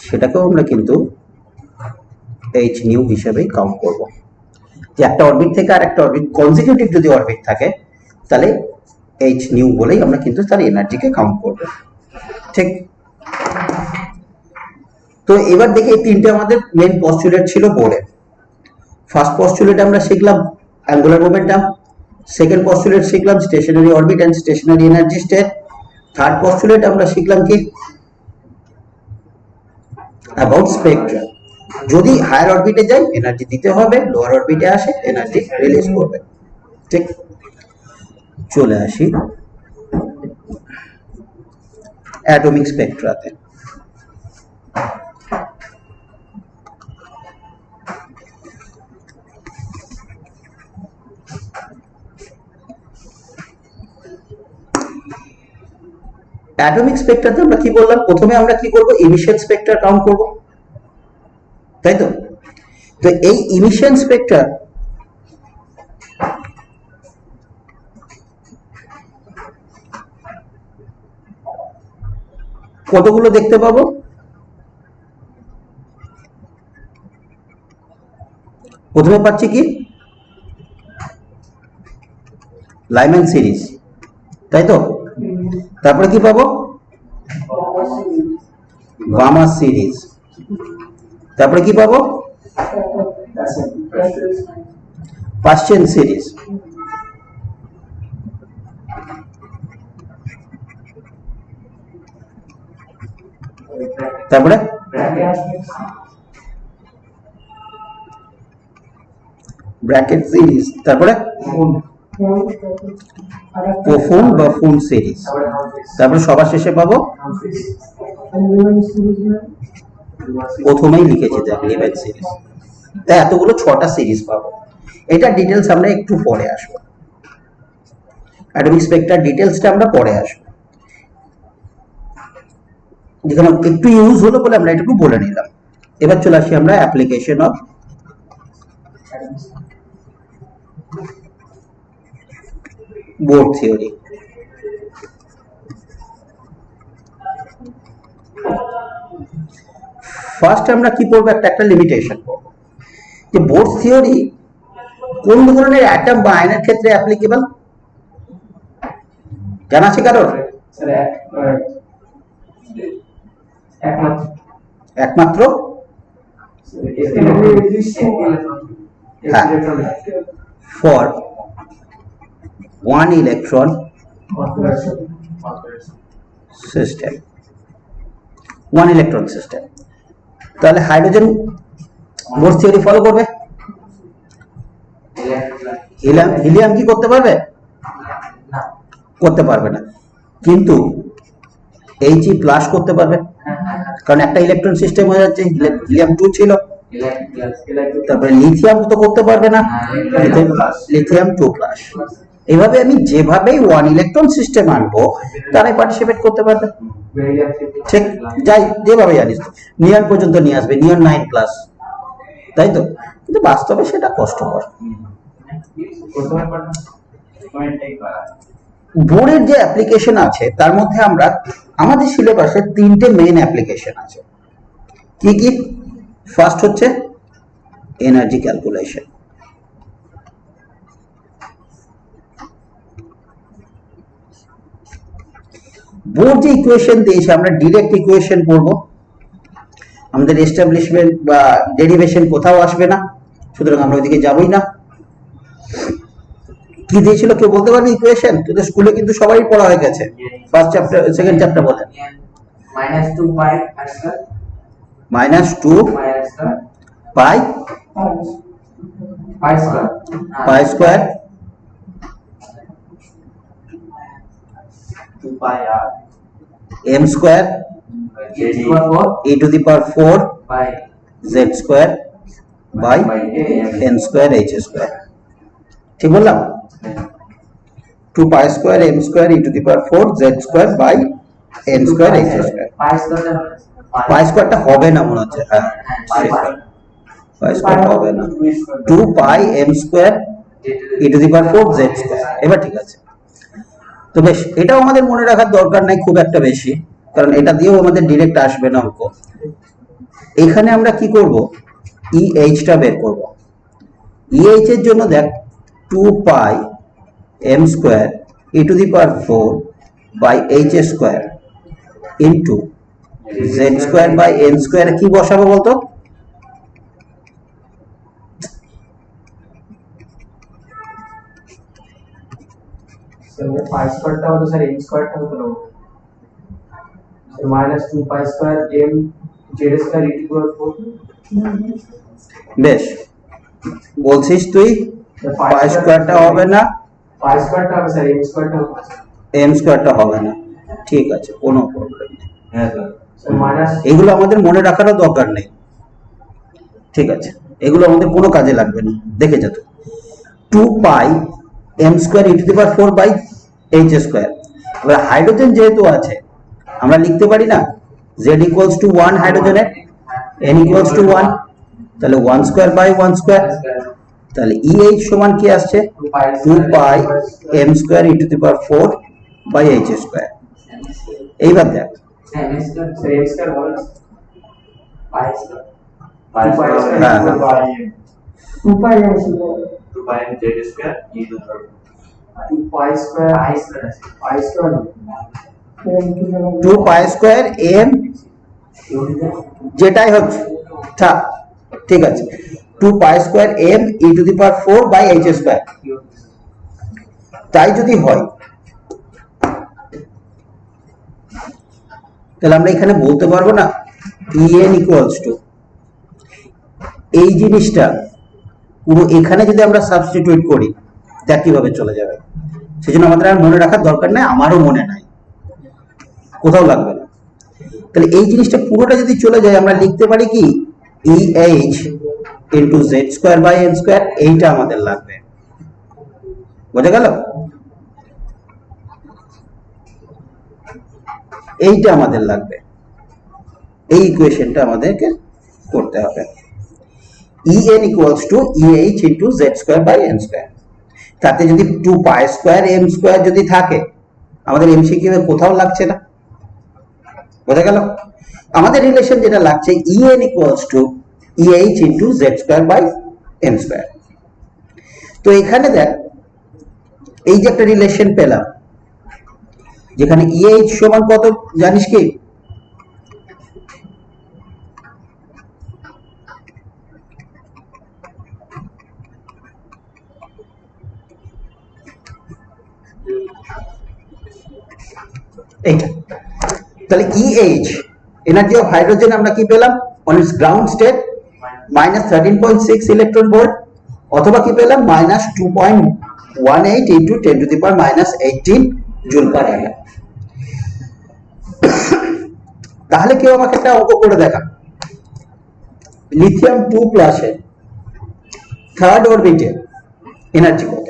সেটাকেও আমরা কিন্তু H নিউ হিসেবে কাউন্ট করব। যে একটা অরবিট থেকে আর একটা অরবিট কনজিকিউটিভ যদি অরবিট থাকে তাহলে H নিউ বলেই আমরা কিন্তু তার এনার্জিকে কাউন্ট করব, ঠিক? তো এবার দেখি এই তিনটে আমাদের মেন পস্টুলেট ছিল বোর্ডে। ফার্স্ট পস্টুলেট আমরা শিখলাম অ্যাঙ্গুলার মোমেন্টাম, সেকেন্ড পস্টুলেট শিখলাম stationary orbit and stationary energy state, third postulate আমরা শিখলাম কি? About spectra. যদি হায়ার অরবিটে যাই এনার্জি দিতে হবে, লোয়ার অরবিটে আসে এনার্জি রিলিজ করবে, ঠিক? চলে আসি অ্যাটমিক স্পেকট্রাতে। অ্যাটমিক স্পেকট্রাতে আমরা কি বললাম? প্রথমে আমরা কি করব? ইমিশন স্পেকট্রা কাউন্ট করব, তাই তো? তো এই ইমিশন স্পেকট্রা কতগুলো দেখতে পাবো? প্রথমে পাচ্ছি কি লাইম্যান সিরিজ, তাই তো? তারপরে কি পাবো? বামার সিরিজ। তারপরে কি পাবো? পাশ্চেন সিরিজ। তারপরে ব্র্যাকেট সিরিজ। তারপরে প্রোফোন বা ফোন সিরিজ। তারপরে সবার শেষে পাবো, প্রথমেই লিখেছি দেখ লিভেন সিরিজ। তাই এতগুলো 6টা সিরিজ পাবো। এটা ডিটেলস আমরা একটু পরে আসবো, অ্যাটমিক স্পেক্ট্রার ডিটেলসটা আমরা পরে আসবো। যেখানে একটু ইউজ হলো বলে আমরা এটুকু বলে নিলাম। এবার চলে আসি আমরা application of board theory. First আমরা কি পড়বো? একটা লিমিটেশন পড়বো যে বোর্ড থিওরি কোন ধরনের অ্যাটম বা আয়নের ক্ষেত্রে অ্যাপ্লিকেবল, জানা আছে কারোর? একমাত্র for 1 electron system, 1 electron system. তাহলে হাইড্রোজেন বোর থিওরি ফলো করবে। হিলিয়াম কি করতে পারবে? করতে পারবে না, কিন্তু He প্লাস করতে পারবে, কারণ একটা ইলেকট্রন সিস্টেম হয়ে যাচ্ছে। হিলিয়াম 2 ছিল। তারপরে লিথিয়াম তো করতে পারবে না, লিথিয়াম 2 প্লাস। এইভাবে আমি যেভাবেই 1 ইলেকট্রন সিস্টেম আনবো তারাই পার্টিসিপেট করতে পারবে। ঠিক, যাই যেভাবে জানিস নিয়ন পর্যন্ত নিয়ে আসবে, নিয়ন 9 প্লাস, তাই তো? কিন্তু বাস্তবে সেটা কষ্টকর। বোর্ডের যে অ্যাপ্লিকেশন আছে তার মধ্যে আমরা আমাদের সিলেবাসে 3টে মেইন অ্যাপ্লিকেশন আছে। কি কি? ফার্স্ট হচ্ছে এনার্জি ক্যালকুলেশন। বোর্ড যে ইকুয়েশন দিয়েছে আমরা ডিরেক্ট ইকুয়েশন পড়বো, আমাদের এস্টাবলিশমেন্ট বা ডেরিভেশন কোথাও আসবে না, সুতরাং আমরা ওইদিকে যাবই না। কি দিয়েছিল কেউ বলতে পারবে? ইকুয়েশন তোদের স্কুলে কিন্তু সবাই পড়া হয়ে গেছে। ফার্স্ট চ্যাপ্টার, সেকেন্ড চ্যাপ্টার বলে -2 pi square -2 pi pi square 2 pi r m square e to the power 4 by z square by n square h square. ঠিক বললাম? 2 pi square m square e to the power 4 z square by n square h square. Pi স্কয়ারটা হবে না মনে হচ্ছে। হ্যাঁ, pi square হবে না। 2 pi m square e to the power 4 z square. এবার ঠিক আছে। তো বেশ, এটাও আমাদের মনে রাখার দরকার নাই খুব একটা বেশি, কারণ এটা দিয়েও আমাদের ডাইরেক্ট আসবে না অঙ্ক। এখানে আমরা কি করব? EH টা বের করব। EH এর জন্য দেখ 2 pi m square e to the power 4 by h square into z square by n square. কি বসাবো বলতো? পাই স্কয়ারটা হলো স্যার m স্কয়ারটা হতো না, -2 pi square m z square e to the power 4। বেশ, বলছিস তুই পাই স্কয়ারটা হবে না, পাই স্কয়ারটা হবে স্যার m স্কয়ারটা হবে m স্কয়ারটা হবে না। ঠিক আছে, কোনো প্রবলেম নেই। হ্যাঁ স্যার মাইনাস এগুলো আমাদের মনে রাখারও দরকার নেই। ঠিক আছে, এগুলো আমাদের কোনো কাজে লাগবে না। দেখে যা তো 2 pi m square e to the power 4 by h square. এবার হাইড্রোজেন যেহেতু আছে আমরা লিখতে পারি না z ইকুয়ালস টু 1 হাইড্রোজেনের, n ইকুয়ালস টু 1, তাহলে 1 স্কয়ার বাই 1 স্কয়ার। তাহলে EH সমান কি আসছে? 2 pi m square e to the power 4 by h square. এইবার দেখ m square বলেন pi square হ্যাঁ, হ্যাঁ। 2 pi m z square e to the power 2 pi square I square আছে pi square 2 pi square m যেটাই হচ্ছে ঠিক আছে 2 pi square m e to the power 4 by h square তাই যদি হয় তাহলে আমরা এখানে বলতে পারবো না en ইকুয়ালস টু এই জিনিসটা পুরো এখানে যদি আমরা সাবস্টিটিউট করি তা কিভাবে চলে যাবে সেজন্য আমাদের আর মনে রাখার দরকার নাই, আমারও মনে নাই, কোথাও লাগবে না। তাহলে এই জিনিসটা পুরোটা যদি চলে যায় আমরা লিখতে পারি কি EH into Z square by N square, এইটা আমাদের লাগবে। বোঝা গেল? এইটা আমাদের লাগবে, এই ইকুয়েশনটা আমাদেরকে করতে হবে। En equals to EH into z square by n square। তাতে যদি 2 pi square m square যদি থাকে আমাদের MCQ এর কোথাও লাগছে না। বোঝা গেল? আমাদের রিলেশন যেটা লাগছে En equals to EH into z square by n square। তো এখানে দেখ এই যে একটা রিলেশন পেলাম যেখানে EH সমান কত জানিস কি? এইটা। তাহলে EH এনার্জি অফ হাইড্রোজেন আমরা কি পেলাম on it's ground state -13.6 electron volt, অথবা কি পেলাম -2.18 into 10 to the power -18 joule per atom. তাহলে কেউ আমাকে একটা অঙ্ক করে দেখা, লিথিয়াম 2 প্লাসে থার্ড অরবিটে এনার্জি কত?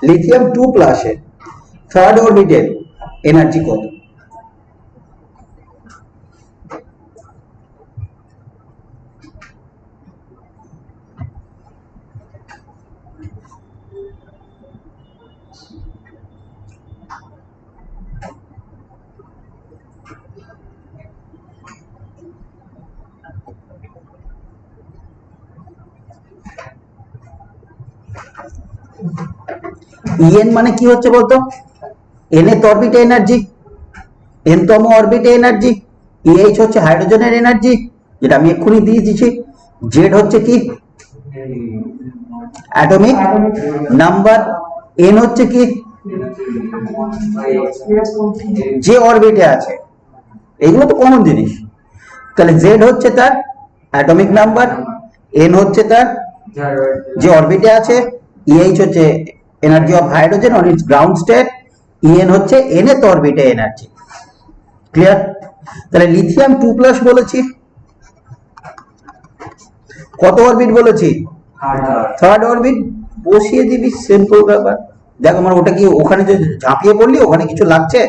লিথিয়াম 2 প্লাসে থার্ড অরবিটের এনার্জি কত? En মানে কি হচ্ছে বলতো? nth অরবিটে এনার্জি, nতম অরবিটে এনার্জি, EH হচ্ছে হাইড্রোজেনের এনার্জি যেটা আমি এক্ষুনি দিয়ে দিয়েছি, Z হচ্ছে কি অ্যাটমিক নাম্বার, n হচ্ছে কি যে অরবিটে আছে, এইগুলো তো কমন জিনিস। তাহলে Z হচ্ছে তার অ্যাটমিক নাম্বার, n হচ্ছে তার যে অরবিটে আছে, EH হচ্ছে energy of hydrogen on it's ground state, En হচ্ছে nth অরবিটে এনার্জি। ক্লিয়ার? তাহলে লিথিয়াম 2 প্লাস বলেছি, কত অরবিট বলেছি? Third orbit. বসিয়ে দিবি, সিম্পল ব্যাপার। দেখ আমার ওটা কি ওখানে যে ঝাঁপিয়ে পড়লি ওখানে কিছু লাগছে?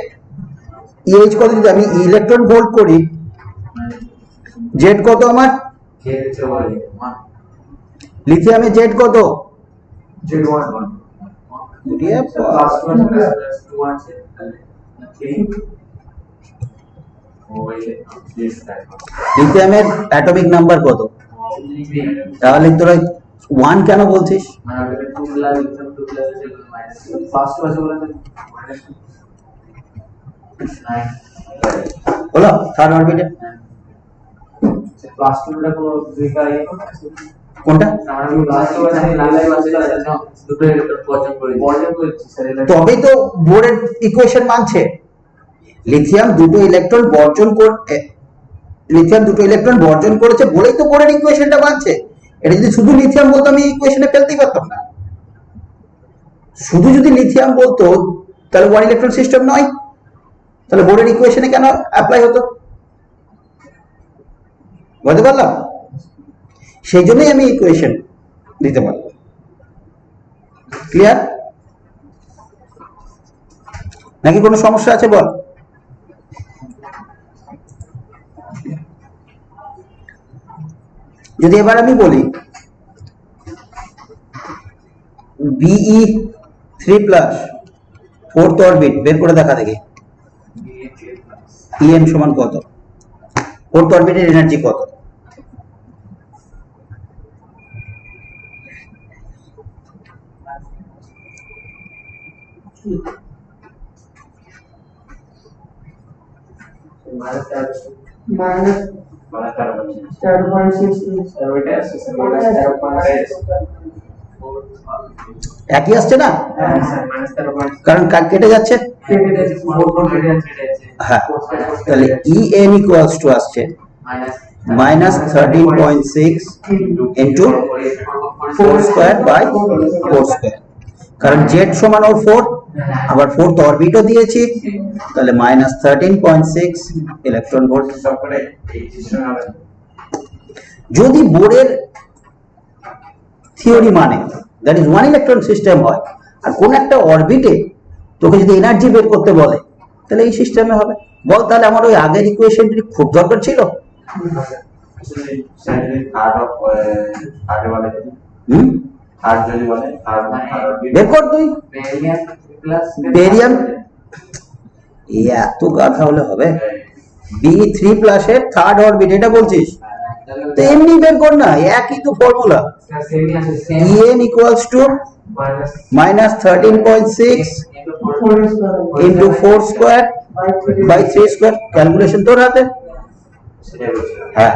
EH কত যদি আমি ইলেকট্রন ভোল্ট করি, Z কত আমার? লিথিয়ামের Z কত? লিথিয়ামের অ্যাটমিক নাম্বার কত? তাহলে তোরা 1 কেন বলছিস? বলো থার্ড অরবিটে কোনটা? তবেই তো বোরের ইকুয়েশন মানছে। লিথিয়াম দুটো ইলেকট্রন বর্জন করেছে বলেই তো বোরের ইকুয়েশনটা মানছে। এটা যদি শুধু লিথিয়াম বলতো আমি ইকুয়েশনে ফেলতেই পারতাম না। শুধু যদি লিথিয়াম বলতো তাহলে ওয়ান ইলেকট্রন সিস্টেম নয়, তাহলে বোরের ইকুয়েশনে কেন অ্যাপ্লাই হতো? বুঝতে পারলাম? সেই জন্যই আমি ইকুয়েশন দিতে পারবো। ক্লিয়ার? নাকি কোনো সমস্যা আছে বল? যদি এবার আমি বলি BE 3 প্লাস ফোর্থ অরবিট বের করে দেখা দেখি। En সমান কত, ফোর্থ অরবিটের এনার্জি কত? একই আসছে না, কারণ কেটে যাচ্ছে। হ্যাঁ, তাহলে En ইকুয়ালস টু আসছে -13.6 ইন্টু 4 স্কয়ার বাই 4 স্কয়ার, কারণ জেড সমান ওর 4, আবার ফোর্থ অরবিটও দিয়েছি, তাহলে -13.6 ইলেকট্রন ভোল্ট। যদি বোরের থিওরি মানে that is one electron system হয়, আর কোন একটা অরবিটে তোকে যদি এনার্জি বের করতে বলে, তাহলে এই সিস্টেমে হবে। বল তাহলে আমার ওই আগের ইকুয়েশনটি খুব দরকার ছিল? বের কর তুই পেরিয়ান। এত গাধা হলে হবে? B3 প্লাসের থার্ড অরবিট এটা বলছিস? তো এমনি বের কর না, একই তো formula. En equals to -13.6 into 4 square by 3 square. Calculation তোর হাতে। হ্যাঁ,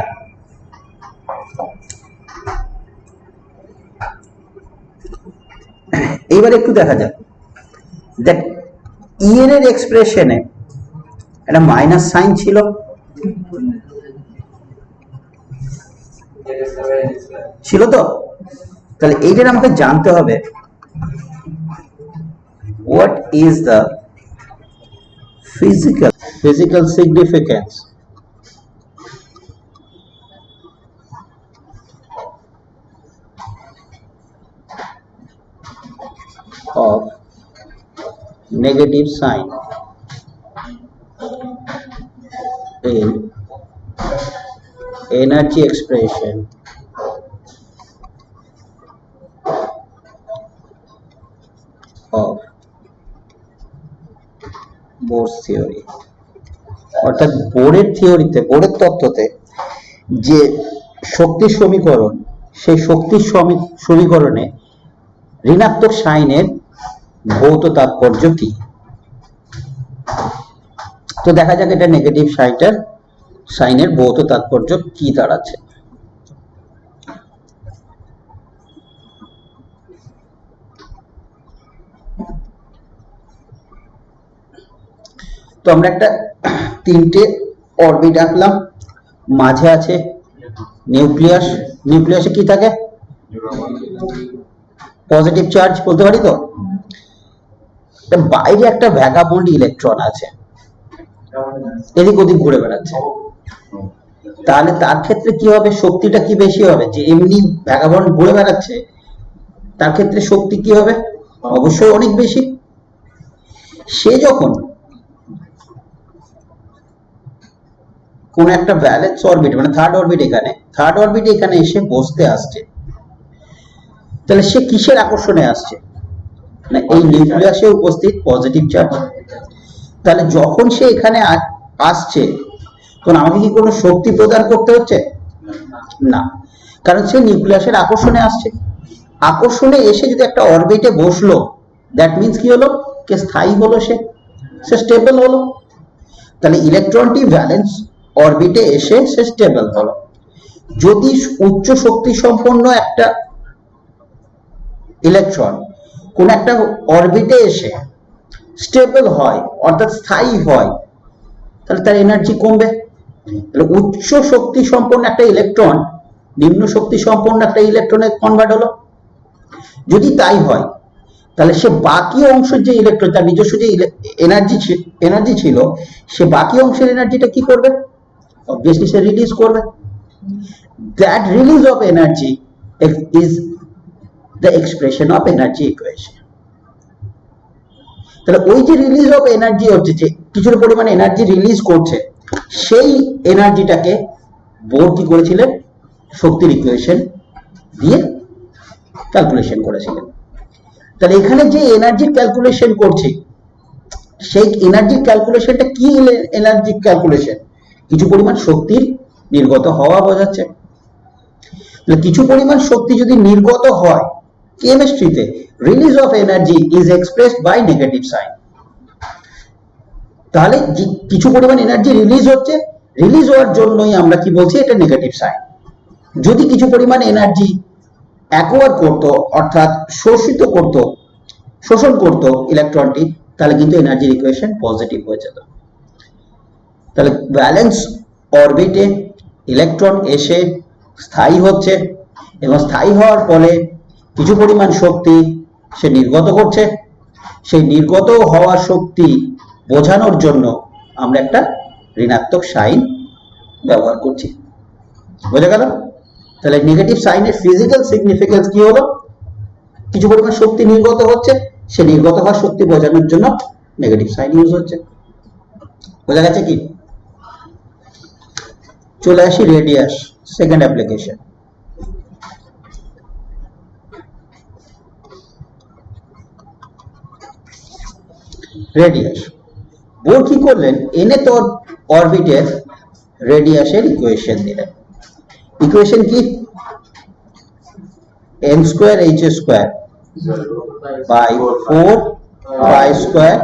এইবার একটু দেখা যাক। দেখ, En এর এক্সপ্রেশনে একটা মাইনাস সাইন ছিল, ছিল তো? তাহলে এইটা আমাকে জানতে হবে, what is the physical significance of negative sign in energy expression of Bohr's theory। অর্থাৎ বোরের থিওরিতে, বোরের তত্ত্বতে যে শক্তির সমীকরণ, সেই শক্তির সমীকরণে ঋণাত্মক সাইনের ভৌত তাৎপর্য কি। তো দেখা যাক এটা নেগেটিভ সাইনের ভৌত তাৎপর্য কি দাঁড়াচ্ছে। তো আমরা একটা তিনটে অরবিট আঁকলাম, মাঝে আছে নিউক্লিয়াস। নিউক্লিয়াসে কি থাকে? পজিটিভ চার্জ বলতে পারি তো। বাইরে একটা ভ্যাগাবন্ড ইলেকট্রন আছে, এদিক ওদিক ঘুরে বেড়াচ্ছে। তাহলে তার ক্ষেত্রে কি হবে? শক্তিটা কি বেশি হবে? যে এমনি ভ্যাগাবন্ড ঘুরে বেড়াচ্ছে, তার ক্ষেত্রে শক্তি কি হবে? অবশ্যই অনেক বেশি। সে যখন কোন একটা ভ্যালেন্স অরবিট, মানে থার্ড অরবিট এখানে এসে বসতে আসছে, তাহলে সে কিসের আকর্ষণে আসছে? না, এই নিউক্লিয়াসে উপস্থিত পজিটিভ চার্জ। তাহলে যখন সে এখানে আসছে, তখন আমাকে কি কোনো শক্তি প্রদান করতে হচ্ছে? না, কারণ সে নিউক্লিয়াসের আকর্ষণে আসছে। আকর্ষণে এসে যদি একটা অরবিটে বসলো, দ্যাট মিন্স কি হলো? কে স্থায়ী হলো, সে স্টেবল হলো। তাহলে ইলেকট্রনটি ভ্যালেন্স অরবিটে এসে সে স্টেবল হলো। যদি উচ্চ শক্তি সম্পন্ন একটা ইলেকট্রন কোন একটা অরবিটে এসে স্টেবল হয়, অর্থাৎ স্থায়ী হয়, তাহলে তার এনার্জি কমবে। তাহলে উচ্চ শক্তি সম্পন্ন একটা ইলেকট্রন নিম্ন শক্তি সম্পন্ন একটা ইলেকট্রনে কনভার্ট হলো। যদি তাই হয়, তাহলে সে বাকি অংশের যে ইলেকট্রন, তার নিজস্ব যে এনার্জি ছিল, সে বাকি অংশের এনার্জিটা কি করবে? অবভিয়াসলি সে রিলিজ করবে। That release of energy is the expression of energy equation. তাহলে ওই যে রিলিজ অফ এনার্জি হচ্ছে, যে কিছুর পরিমাণে এনার্জি রিলিজ করছে, সেই এনার্জিটাকে বোর কি করেছিলেন? শক্তির ইকুয়েশন দিয়ে ক্যালকুলেশন করেছিলেন। তাহলে এখানে যে এনার্জি ক্যালকুলেশন করছি, সেই এনার্জির ক্যালকুলেশনটা কি? এনার্জি ক্যালকুলেশন কিছু পরিমাণ শক্তির নির্গত হওয়া বোঝাচ্ছে। কিছু পরিমাণ শক্তি যদি নির্গত হয় কেমিস্ট্রিতে, release of energy is expressed by negative sign. তাহলে কিছু পরিমাণ এনার্জি রিলিজ হচ্ছে, রিলিজ হওয়ার জন্যই আমরা কি বলছি, এটা নেগেটিভ সাইন। যদি কিছু পরিমাণ এনার্জি অ্যাকোয়ার করত, অর্থাৎ শোষণ করত ইলেকট্রনটি, তাহলে কিন্তু এনার্জির ইকুয়েশন পজিটিভ হয়ে যেত। তাহলে ব্যালেন্স অরবিটে ইলেকট্রন এসে স্থায়ী হচ্ছে এবং স্থায়ী হওয়ার ফলে কিছু পরিমাণ শক্তি সে নির্গত করছে। সেই নির্গত হওয়া শক্তি বোঝানোর জন্য আমরা একটা ঋণাত্মক সাইন ব্যবহার করছি। বোঝা গেল? তাহলে নেগেটিভ সাইনের ফিজিক্যাল সিগনিফিকেন্স কি হলো? কিছু পরিমাণ শক্তি নির্গত হচ্ছে, সে নির্গত হওয়া শক্তি বোঝানোর জন্য নেগেটিভ সাইন ইউজ হচ্ছে। বোঝা গেছে কি? চলে আসি radius, second application. Radius Bohr কি করলেন, nth অরবিটের রেডিয়াসের ইকুয়েশন দিলেন। ইকুয়েশন কি? n square h square by 4 pi square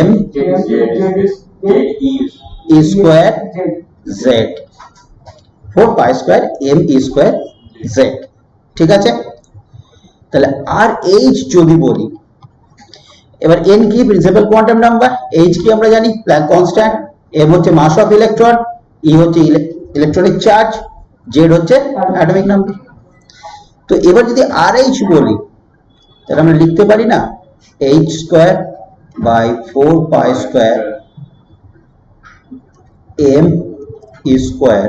m e square z, 4 pi square m e square z। ঠিক আছে? তাহলে আর h যদি বলি, এবার n কি? প্রিন্সিপাল কোয়ান্টাম নাম্বার, h কি আমরা জানি প্ল্যাঙ্ক কনস্ট্যান্ট, m হচ্ছে মাস অফ ইলেকট্রন, e হচ্ছে ইলেকট্রনিক চার্জ, z হচ্ছে অ্যাটমিক নাম্বার। তো এবার যদি RH বলি, তাহলে আমরা লিখতে পারি না h square by 4 pi square m e square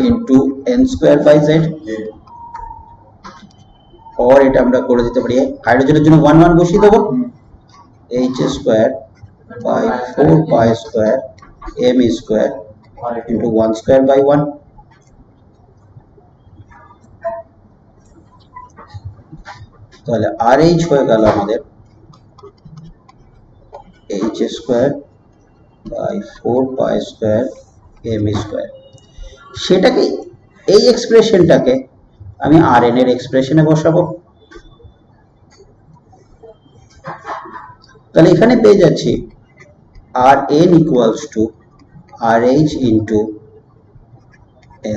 into n square by z। और এটা আমরা করে দিতে পারি, হাইড্রোজেনের জন্য 1 1 বসিয়ে দেব, h square by 4 pi square m square into 1 square by 1। তাহলে RH হয়ে গেল আমাদের h square by 4 pi square m square. সেটাকে, এই এক্সপ্রেশনটাকে আমি Rn এর এক্সপ্রেশনে বসাবো। তাহলে এখানে পেয়ে যাচ্ছি Rn equals to RH into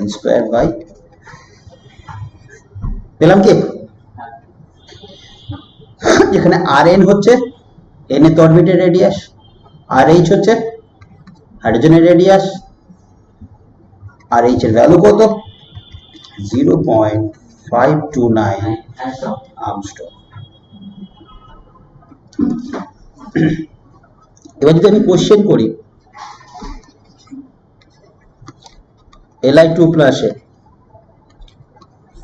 n square by, পেলাম কি? এখানে Rn হচ্ছে nth অরবিটের রেডিয়াস, RH হচ্ছে হাইড্রোজেনের রেডিয়াস। RH এর ভ্যালু কত? 0.529 আর্মস্ট্রং। এবার যদি আমি কোশ্চেন করি, Li2 প্লাসে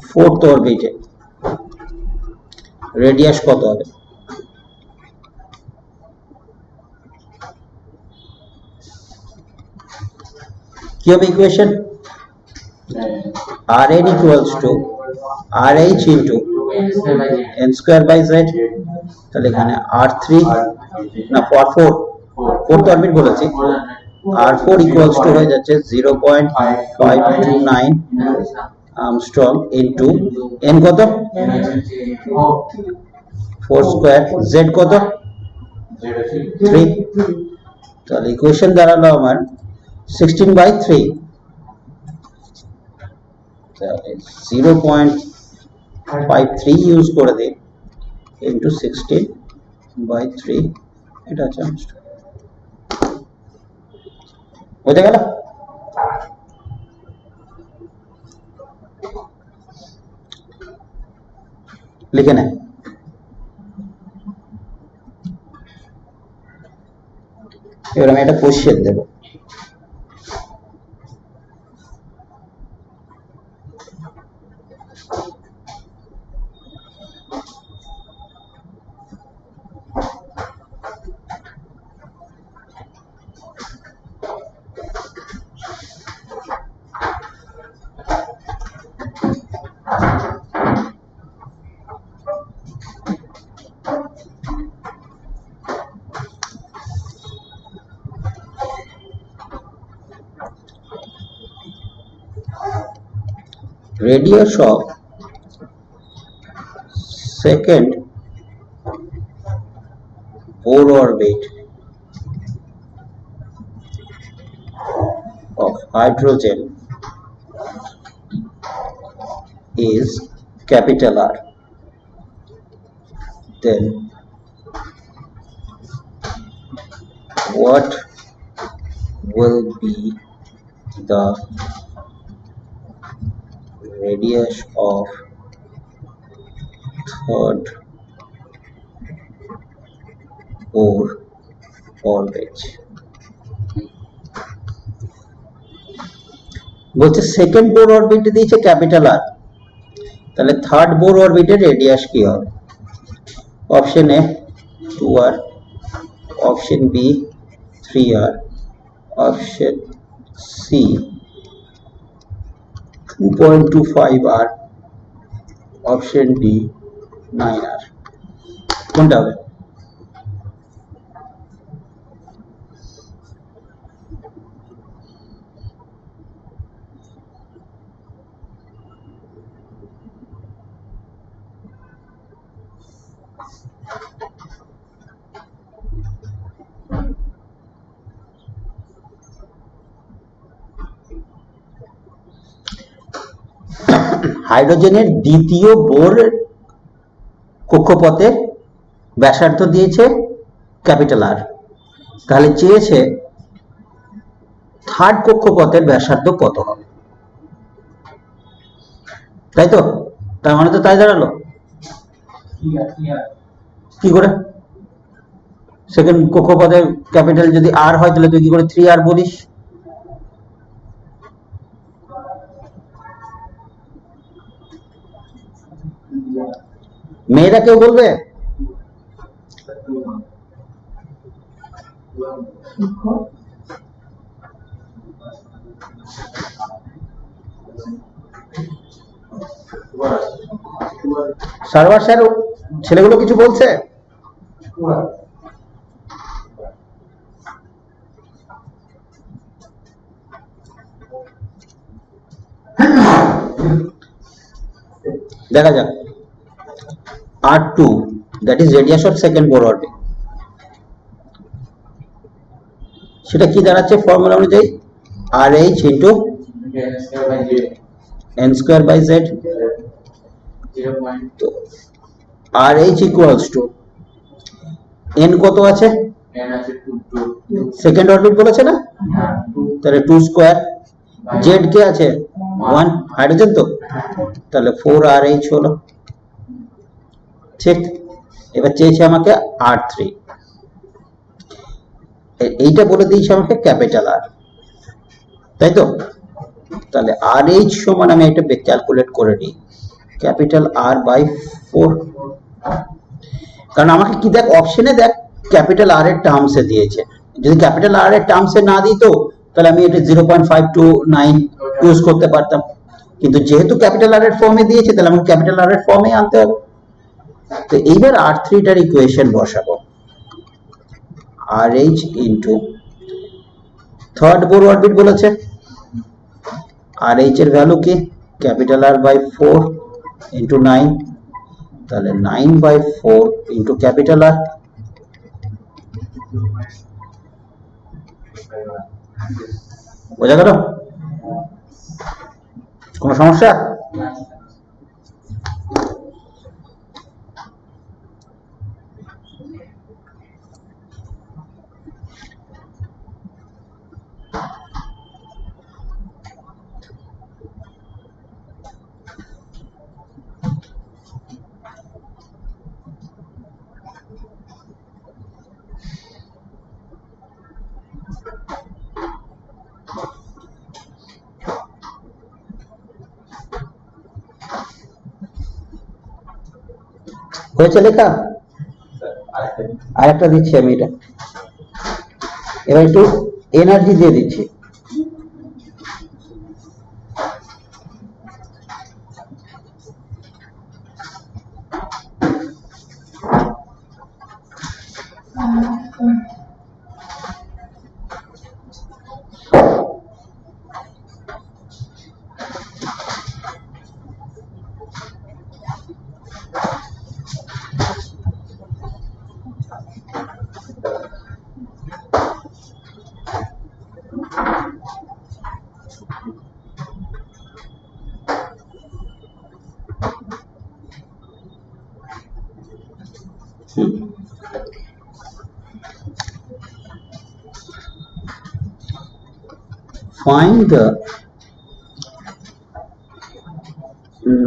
4th অরবিটে রেডিয়াস কত হবে? কি হবে equation? Rn equals to RH into n square by z। তাহলে এখানে R3 না 4th অরবিট বলেছি, R4 equals to হয়ে যাচ্ছে 0.529 আর্মস্ট্রং ইনটু n কত? 4 স্কয়ার, z কত? 3। তাহলে ইকুয়েশন দাঁড়ালো আমার 16/3। তাহলে 0.53 ইউজ করে দিন ইনটু 16/3, এটা হচ্ছে আর্মস্ট্রং। বোঝা গেল? লিখে নেয়। এবার আমি একটা কোশ্চেন দেব। radius of second Bohr orbit of hydrogen is capital R, then what will be the radius of third Bohr orbit? বলছে সেকেন্ড বোর অরবিট দিয়েছে ক্যাপিটাল আর, তাহলে থার্ড বোর অরবিটের রেডিয়াস কি হবে? Option A 2r, option B 3r, option C 2.25r, option D 9r। কোনটা হবে? হাইড্রোজেনের দ্বিতীয় বোর কক্ষপথের ব্যাসার্ধ দিয়েছে ক্যাপিটাল আর, তাহলে চেয়েছে থার্ড কক্ষপথের ব্যাসার্ধ কত হবে, তাই তো? তার মানে তো তাই দাঁড়ালো। কি করে সেকেন্ড কক্ষপথের ক্যাপিটাল যদি আর হয় তাহলে তুই কি করে 3r বলিস? মেয়েরা কেউ বলবে? সার্ভার স্যার ছেলেগুলো কিছু বলছে? দেখা যাক। R2, that is radius of second Bohr orbit, সেটা কি দাঁড়াচ্ছে ফর্মুলা অনুযায়ী? RH into n square by z। তো RH equals to n কত আছে? সেকেন্ড অরবিট বলেছে না, তাহলে 2 স্কয়ার। z কে আছে 1, হাইড্রোজেন তো, তাহলে 4RH হলো। ঠিক, এবার চেয়েছে আমাকে R3, এইটা বলে দিয়েছে আমাকে ক্যাপিটাল আর, তাই তো? তাহলে RH সমান আমি এটা ক্যালকুলেট করে নিই, ক্যাপিটাল R বাই 4। কারণ আমাকে কি দেখ, অপশনে দেখ ক্যাপিটাল আর এর টার্মসে দিয়েছে, যদি ক্যাপিটাল আর এর টার্মসে না দিত তাহলে আমি এটা 0.529 ইউজ করতে পারতাম, কিন্তু যেহেতু ক্যাপিটাল আর এর ফর্মে দিয়েছে তাহলে আমাকে ক্যাপিটাল আর এর ফর্মে আনতে হবে। তো এইবার R3 টার ইকুয়েশন বসাবো, RH into third Bohr orbit বলেছে, RH এর ভ্যালু কি? ক্যাপিটাল R বাই 4 ইনটু 9, তাহলে 9 বাই 4 ইনটু ক্যাপিটাল আর। বোঝা গেল? কোনো সমস্যা? হয়েছে লেখা? আর একটা দিচ্ছি আমি, এটা এবার একটু এনার্জি দিয়ে দিচ্ছি। find the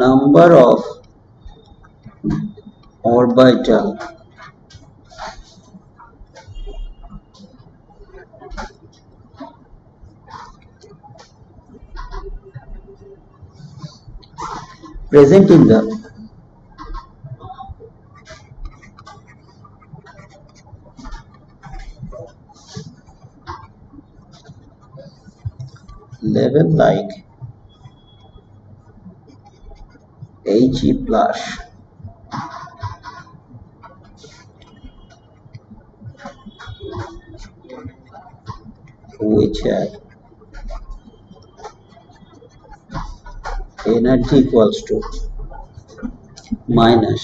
number of orbital present in the level like He plus which have energy equals to minus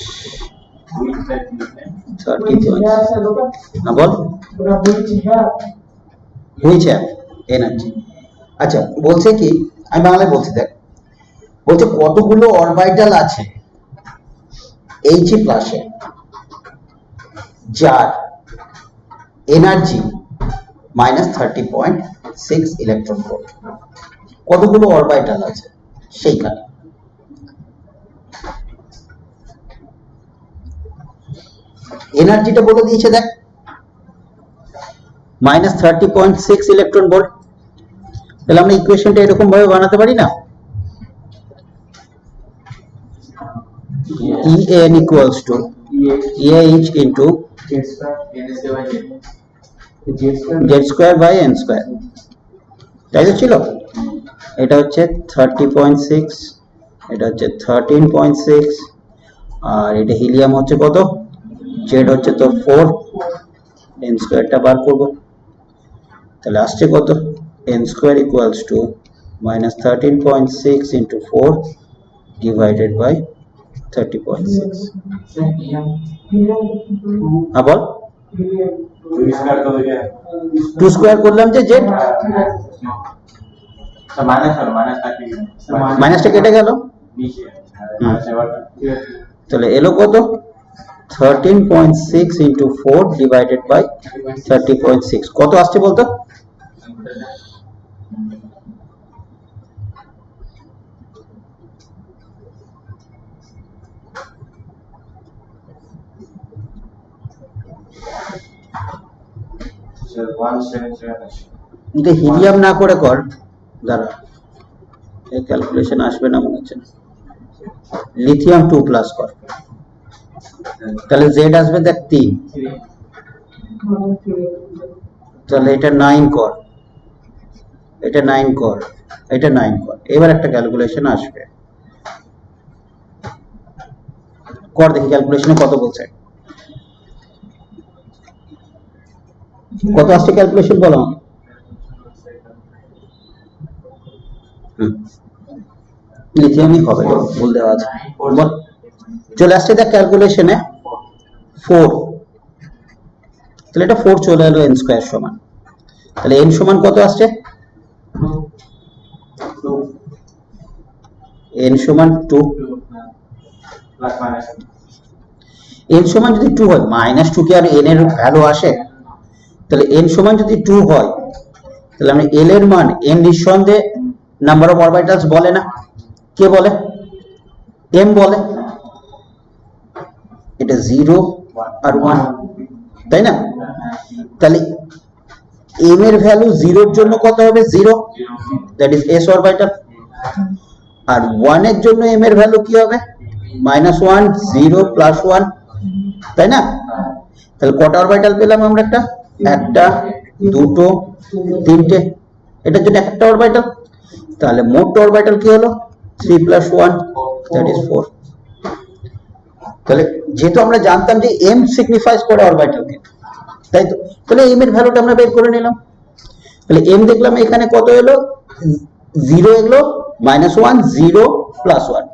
30 points. Ball which have energy। আচ্ছা বলছে কি, আমি বাংলায় বলছি, দেখ বলছে কতগুলো অরবিটাল আছে He প্লাসে যার এনার্জি মাইনাস 30.6 ইলেকট্রন ভোল্ট। কতগুলো অরবিটাল আছে সেইখানে। এনার্জিটা বলে দিয়েছে, দেখ মাইনাস 30.6 ইলেকট্রন ভোল্ট। তাহলে আমরা ইকুয়েশনটা এরকম ভাবে বানাতে পারি না, En equals to H into Z square by N square, তাই তো ছিল। এটা হচ্ছে 30.6, এটা হচ্ছে 13.6, আর এটা হিলিয়াম হচ্ছে কত, জেড হচ্ছে তো 4, N স্কয়ারটা বার করব, তাহলে আসছে কত, N square equals to minus 13.6 into 4 divided by 30.6। আবার 2 স্কয়ার করলাম যে জেড, মাইনাসটা কেটে গেল, তাহলে এলো কত 13.6 into 4 divided by 30.6, কত আসছে বলতো, এটা হিলিয়াম না করে কর, দাঁড়া এই ক্যালকুলেশন আসবে না মনে হচ্ছে, লিথিয়াম 2 প্লাস কর, তাহলে জেড আসবে দেখ 3, তাহলে এটা 9 কর, এটা 9 কর, এটা 9 কর, এবার একটা ক্যালকুলেশন আসবে, কর দেখি ক্যালকুলেশনে কত বলছে, কত আসছে ক্যালকুলেশন বলো আমাকে। লিথিয়ামই হবে, ভুল দেওয়া আছে, চলে আসছে দেখ ক্যালকুলেশনে 4, তাহলে এটা 4 চলে এলো n স্কয়ার সমান, তাহলে n সমান কত আসছে, n সমান 2, n সমান যদি 2 হয়, মাইনাস 2 কি আর n এর ভ্যালু আসে, তাহলে n সমান যদি 2 হয়, তাহলে আমরা l এর মান n নিঃসন্দেহে নাম্বার অফ অরবিটালস বলে না, কে বলে, m বলে, এটা 0 আর 1, তাই না, তাহলে m এর ভ্যালু 0 এর জন্য কত হবে, 0, দ্যাট ইজ s অরবিটাল, আর 1 এর জন্য m এর ভ্যালু কি হবে, -1, 0 প্লাস 1, তাই না, তাহলে কটা অরবিটাল পেলাম আমরা, একটা, দুটো, তিনটে, এটার জন্য একটা অরবিটাল, তাহলে মোট অরবিটাল কি হলো 3 plus 1 that is 4। তাহলে যেহেতু আমরা জানতাম যে m সিগনিফাইজ করে অরবিটালকে, তাই তো, তাহলে m এর ভ্যালুটা আমরা বের করে নিলাম, তাহলে m দেখলাম এখানে কত এলো, 0 এলো, -1, 0 plus 1,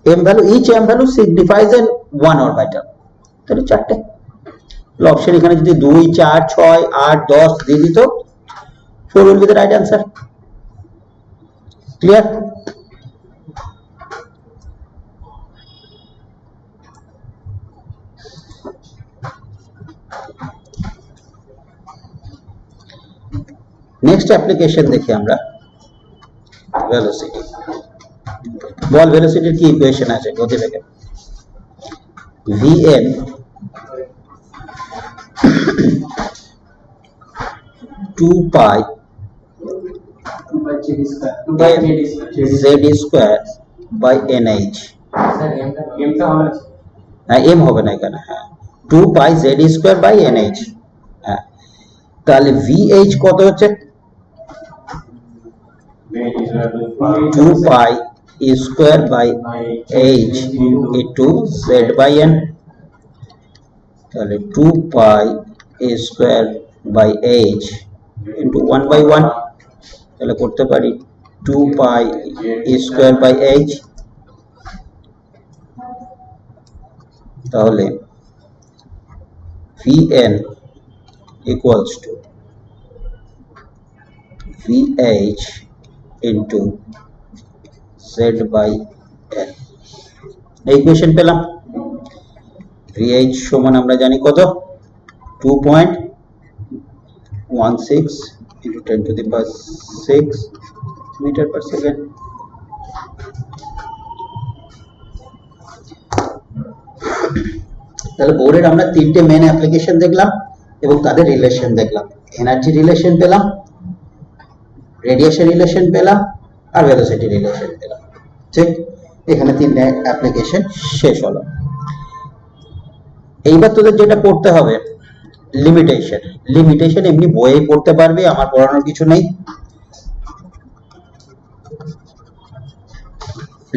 m value, each m value signifies an one orbital, তাহলে চারটে অপশন, এখানে যদি 2, 4, 6, 8, 10 দিয়ে দিত, 4 will be the right answer, clear। Next application দেখি আমরা, ভেলোসিটি। বল ভেলোসিটির কি ইকুয়েশন আছে গতিবেগের? vn to pi z square by nh। হ্যাঁ m হবে না এখানে, হ্যাঁ 2 pi z square by nh। হ্যাঁ তাহলে vh কত হচ্ছে? 2 pi square by h into z by n। তাহলে 2 pi square by h into 1 by 1। তাহলে করতে পারি 2 পাই স্কয়ার বাই h। তাহলে vn equals to vh into z by n। এই ইকুয়েশন পেলাম। vh সমান আমরা জানি কত? 2.16 into 10 to the power 6 meter per second। তাহলে বোর্ডের আমরা তিনটে মেন অ্যাপ্লিকেশন দেখলাম এবং তাদের রিলেশন দেখলাম। এনার্জি রিলেশন পেলাম, রেডিয়েশন রিলেশন পেলাম, আর ভেলোসিটি রিলেশন পেলাম। ঠিক, এখানে তিনটে অ্যাপ্লিকেশন শেষ হলো। এইবার তোদের যেটা পড়তে হবে লিমিটেশন। লিমিটেশন এমনি বইয়ে পড়তে পারবি, আমার পড়ানোর কিছু নেই।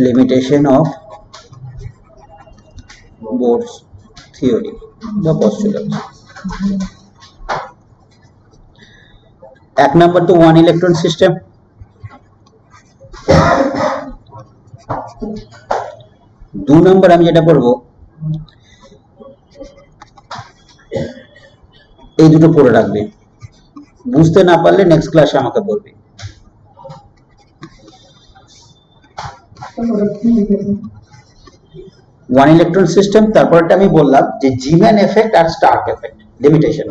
লিমিটেশন অফ Bohr's theory বা postulate। এক নাম্বার তো ওয়ান ইলেকট্রন সিস্টেম। দু নাম্বার আমি যেটা পড়বো এই দুটো পড়ে রাখবি, বুঝতে না পারলে নেক্সট ক্লাসে আমাকে বলবি। ওয়ান ইলেকট্রন সিস্টেম, তারপরটা আমি বললাম যে জিম্যান এফেক্ট আর Stark effect. Limitation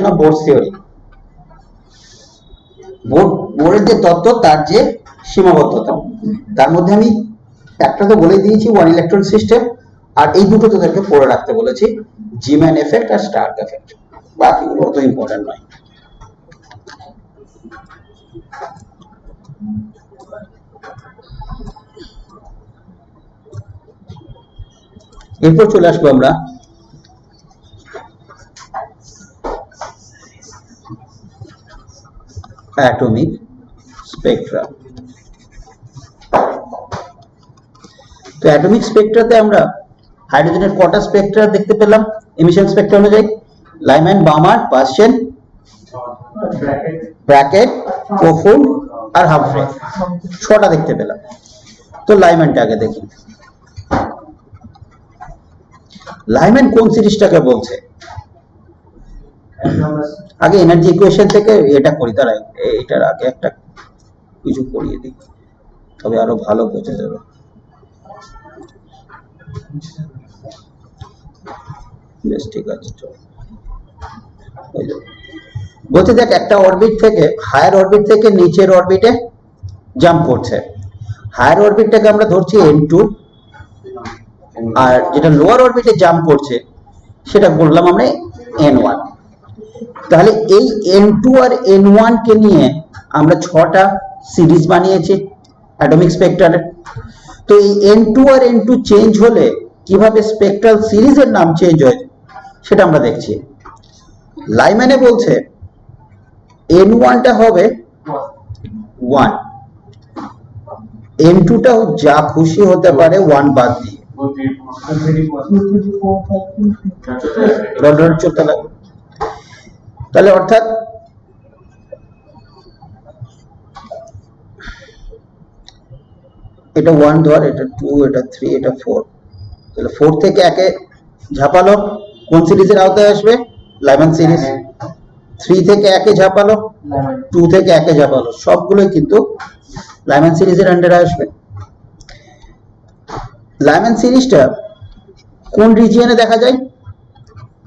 of Bohr's theory. বোরের যে তত্ত্ব তার যে সীমাবদ্ধতা, তার মধ্যে আমি একটা তো বলে দিয়েছি ওয়ান ইলেকট্রন সিস্টেম, আর এই দুটো তোদেরকে পড়ে রাখতে বলেছি, জিম্যান এফেক্ট আর স্টার্ক এফেক্ট। বাকিগুলো অত ইম্পর্টেন্ট নয়। এরপর চলে আসবো আমরা অ্যাটমিক স্পেকট্রা। তো অ্যাটমিক স্পেকট্রাতে আমরা হাইড্রোজেনের কটা স্পেকট্রা দেখতে পেলাম এমিশন স্পেকট্রা অনুযায়ী? লাইম্যান, বার্মার, বাসচেন, ব্র্যাকেট, কোফুল আর হামফ্রে, 6টা দেখতে পেলাম। তো লাইম্যানটা আগে দেখি। লাইম্যান কোন সিরিজটাকে বলছে? আগে এনার্জি ইকুয়েশন থেকে এটা করি, তার এটার আগে একটা কিছু করিয়ে দিই, তবে আরো ভালো বোঝা যাবে। বেশ, ঠিক আছে। বলছে দেখ, একটা অরবিট থেকে, হায়ার অরবিট থেকে নিচের অরবিটে জাম্প করছে। হায়ার অরবিটটাকে আমরা ধরছি n2, আর যেটা লোয়ার অরবিটে জাম্প করছে সেটা বললাম আমরা n1। তাহলে এই n2 আর n1 কে নিয়ে আমরা 6টা সিরিজ বানিয়েছি অ্যাটমিক স্পেকট্রালের। তো এই n2 আর n2 চেঞ্জ হলে কিভাবে স্পেকট্রাল সিরিজের নাম চেঞ্জ হয় সেটা আমরা দেখছি। লাইম্যানে বলছে n1টা হবে 1, n2টাও যা খুশি হতে পারে 1 বাদ দিয়ে চলতে লাগবে। তাহলে অর্থাৎ এটা 1 ধর, এটা 2, এটা 3, এটা 4। তাহলে 4 থেকে একে ঝাপালো, কোন সিরিজের আওতায় আসবে? Lyman series. 3 থেকে একে ঝাপালো, 2 থেকে একে ঝাপালো, সবগুলোই কিন্তু লাইম্যান সিরিজের আন্ডারে আসবে। লাইম্যান সিরিজটা কোন রিজিয়নে দেখা যায়?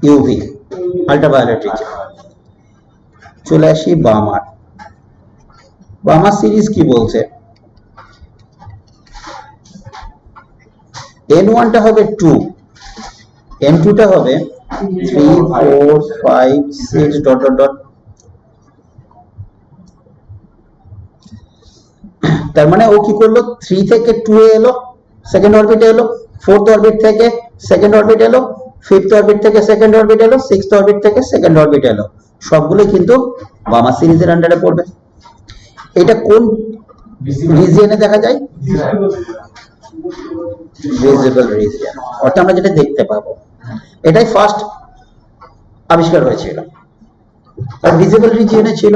UV, ultraviolet region. চলে আসি বার্মার। বামা সিরিজ কি বলছে, n1 টা হবে 2, n2 টা হবে 3 4 5 6 ডট ডট ডট। তার মানে ও কি করলো, 3 থেকে 2 এ এলো, সেকেন্ড অরবিটে এলো, 4th অরবিট থেকে সেকেন্ড অরবিট এলো, 5th অরবিট থেকে সেকেন্ড অরবিট এলো, 6th অরবিট থেকে সেকেন্ড অরবিট এলো, সবগুলো কিন্তু বামা সিরিজের আন্ডারে পড়বে। এটা কোন রিজিয়নে দেখা যায়, ভিজিবল রিজিয়ন, অর্থাৎ আমরা যেটা দেখতে পাবো, এটাই ফার্স্ট আবিষ্কার হয়েছিল, আর ভিজিবল রিজিয়নে ছিল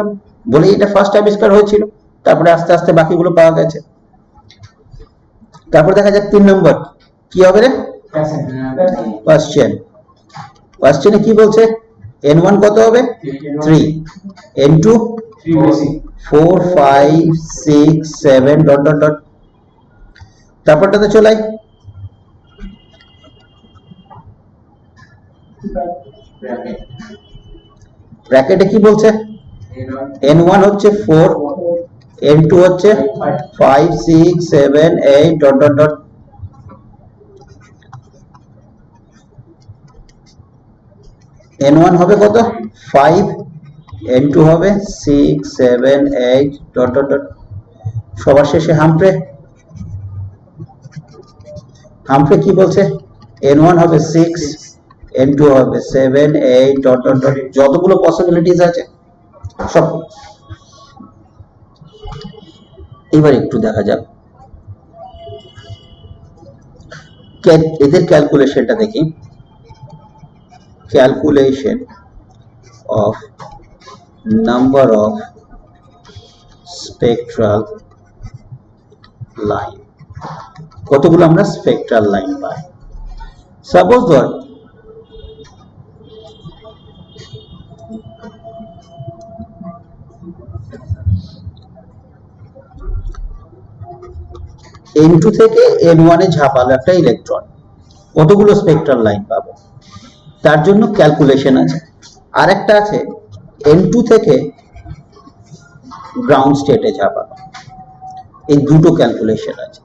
বলে এটা ফার্স্ট আবিষ্কার হয়েছিল, তারপরে আস্তে আস্তে বাকিগুলো পাওয়া গেছে। তারপর দেখা যাক 3 নম্বর কি হবে রে, কোশ্চেনে কি বলছে, n1 কত হবে 3, n2 4 5 6 7 ডট ডট ডট। তারপরটাতে চলাই, ব্র্যাকেটে কি বলছে, n1 হচ্ছে 4, n2 হচ্ছে 5 6 7 8 ডট ডট ডট। n1 হবে কত 5, n2 হবে 6 7 8 ডট ডট ডট। সবার শেষে হামফ্রে কি বলছে, n1 হবে 6, n2 হবে 7 8 ডট ডট ডট, যতগুলো পসিবিলিটিস আছে সব। এবার একটু দেখা যাক এদের ক্যালকুলেশনটা দেখি, calculation of number of spectral line, কতগুলো আমরা স্পেকট্রাল লাইন পাই। সাপোজ ধর n2 থেকে n1 এ ঝাঁপালো একটা ইলেকট্রন, কতগুলো স্পেকট্রাল লাইন পাবো, তার জন্য ক্যালকুলেশন আছে। আর একটা আছে n2 থেকে গ্রাউন্ড স্টেটে ঝাঁপালো, এই দুটো ক্যালকুলেশন আছে।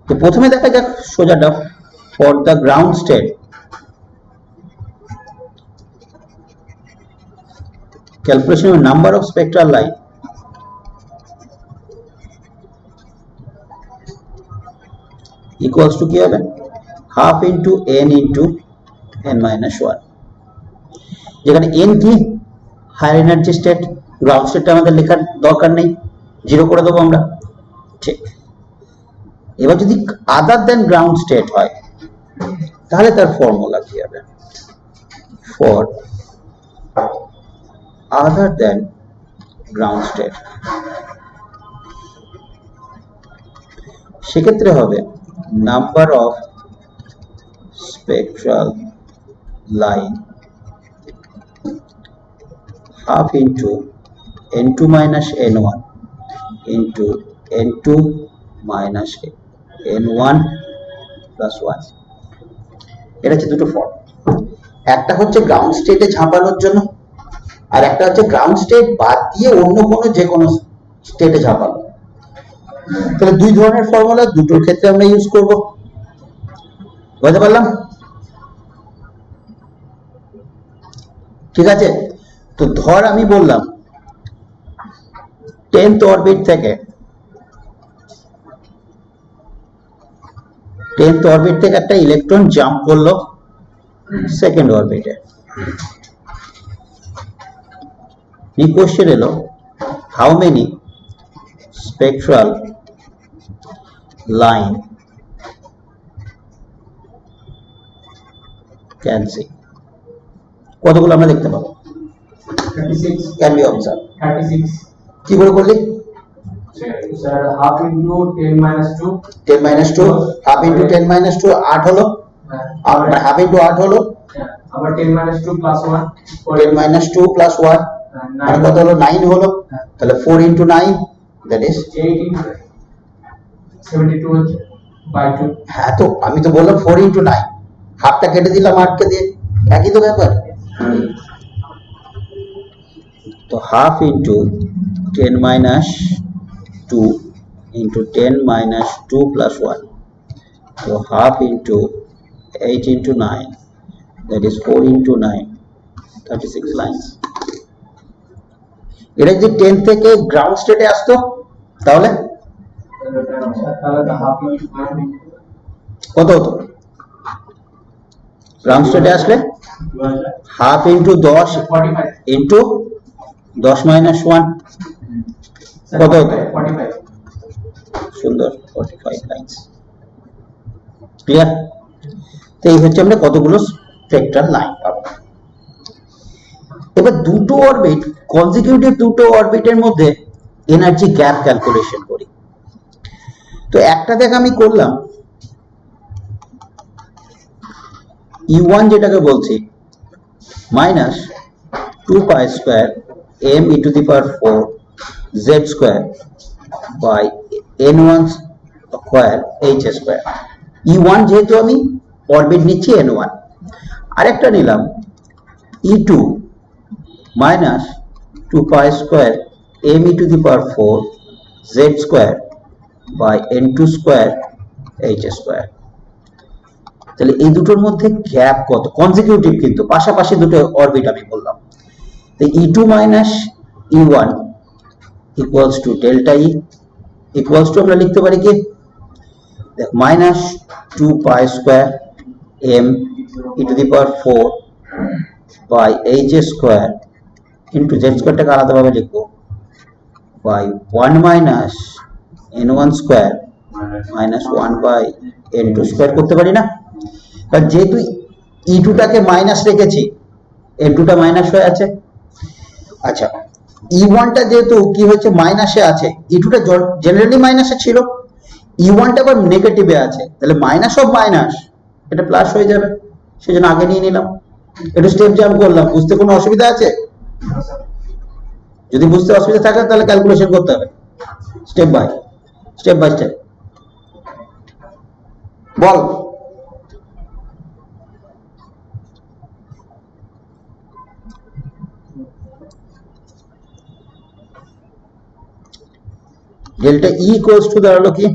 তো প্রথমে দেখা যাক সোজাটা, for the ground state calculation of number of spectral line equals to কি হবে, half into n into n minus 1, যেখানে n কি হায়ার এনার্জি স্টেট, গ্রাউন্ড স্টেটটা আমাদের লেখার দরকার নেই, 0 করে দেবো আমরা। ঠিক, এবার যদি আদার দেন গ্রাউন্ড স্টেট হয় তাহলে তার ফর্মুলা কি হবে, for other than ground state সেক্ষেত্রে হবে number of spectral line half into n2 minus n1 into n2 minus n1 plus 1। এটা হচ্ছে দুটো ফর্ম, একটা হচ্ছে গ্রাউন্ড স্টেটে ঝাঁপানোর জন্য, আর একটা হচ্ছে গ্রাউন্ড স্টেট বাদ দিয়ে অন্য কোনো যে কোনো স্টেটে ঝাঁপানো। তাহলে দুই ধরনের ফর্মুলা, দুটোর ক্ষেত্রে আমরা ইউজ করব, বুঝতে পারলাম? ঠিক আছে, তো ধর আমি বললাম 10th অরবিট থেকে 10th অরবিট থেকে একটা ইলেকট্রন জাম্প করলো সেকেন্ড অরবিটে। এই কোশ্চেন এলো how many spectral line can see, কতগুলো আমরা দেখতে পাবো, 36 ক্যান বি অবজার্ভ। 36 কি করে করলি, sir half into 10 minus 2 10 minus 2, half into 10 minus 2 8 হলো, আর হাফ ইন্টু 8 হলো, আবার 10 minus 2 plus 1 10 minus 2 plus 1 মানে কত হলো 9 হলো, তাহলে 4 into 9 that is 18 72 হচ্ছে by 2। হ্যাঁ, তো আমি তো বললাম 4 into 9, হাফটা কেটে দিলাম 8 কে দিয়ে, একই তো ব্যাপার। তো half into 10 minus 2 into 10 minus 2 plus 1. So half into 8 into 9, that is 4 into 9, 36 lines. এটা যদি 10 থেকে গ্রাউন্ড স্টেটে আসতো তাহলে কত হতো? গ্রাউন্ড স্টেটে আসলে হাফ ইন্টু 10 ইন্টু 10 মাইনাস 1 কত হতো? 45 সুন্দর, 45 লাইন্স। ক্লিয়ার? তো এই হচ্ছে আমরা কতগুলো স্পেক্ট্রাল লাইন পাবো। এবার দুটো অরবিট, কনজিকিউটিভ দুটো অরবিটের মধ্যে এনার্জি গ্যাপ ক্যালকুলেশন করি। তো একটা দেখে আমি করলাম E1 যেটাকে বলছি minus 2 pi square m e to the power 4 z square by n1 square h square. E1 যেহেতু আমি অরবিট নিচ্ছি n1, আরেকটা নিলাম E2 minus 2 pi square m e to the power 4 z square by n2 square h square. তাহলে এই দুটোর মধ্যে gap কত? কনজিকিউটিভ কিন্তু পাশাপাশি দুটো অরবিট আমি বললাম। তো E2 minus E1 equals to delta E equals to আমরা লিখতে পারি কি, দেখ minus 2 pi square m e to the power 4 by h square into z স্কোয়ারটাকে আলাদাভাবে লিখবো by 1 minus n1 square minus 1 by n2 square করতে পারি না? কারণ যেহেতু E2 টাকে মাইনাস রেখেছি, n2 টা মাইনাস হয়ে আছে। আচ্ছা, E1 টা যেহেতু কি হচ্ছে মাইনাসে আছে, E2 টা জেনারেলি মাইনাসে ছিল, E1 টা আবার নেগেটিভে আছে, তাহলে মাইনাস অফ মাইনাস এটা প্লাস হয়ে যাবে, সেজন্য আগে নিয়ে নিলাম। একটু স্টেপ জাম্প করলাম, বুঝতে কোনো অসুবিধা আছে? যদি বুঝতে অসুবিধা থাকে তাহলে ক্যালকুলেশন করতে হবে স্টেপ বাই স্টেপ। বল ডেল্টা E ইকুয়ালস টু দাঁড়ালো কি,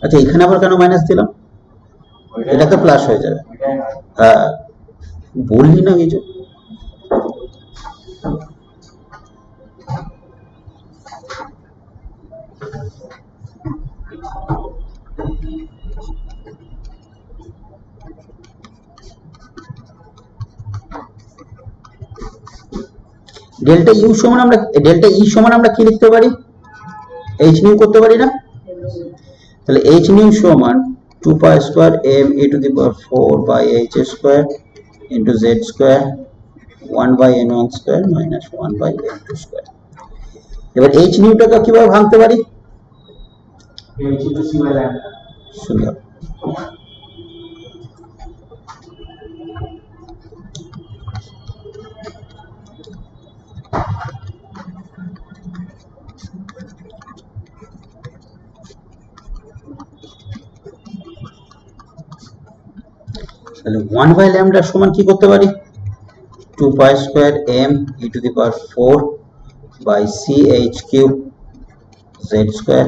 আচ্ছা এখানে আবার কেন মাইনাস দিলাম? এটা তো প্লাস হয়ে যাবে। হ্যাঁ বললি না কিছু। ডেল্টা ইউ সমান আমরা ডেল্টা ই সমান আমরা কি লিখতে পারি? এইচ নিউ করতে পারি না? তাহলে এইচ নিউ সমান 2 pi square m e to the power 4 by h square into z square 1 by n1 square minus 1 by n2 square. এবার এইচ নিউটাকে কিভাবে ভাঙতে পারি? সুন্দর। তাহলে 1 বাই ল্যামডা সমান কি করতে পারি? 2 pi square m e to the power 4 by c h cube z square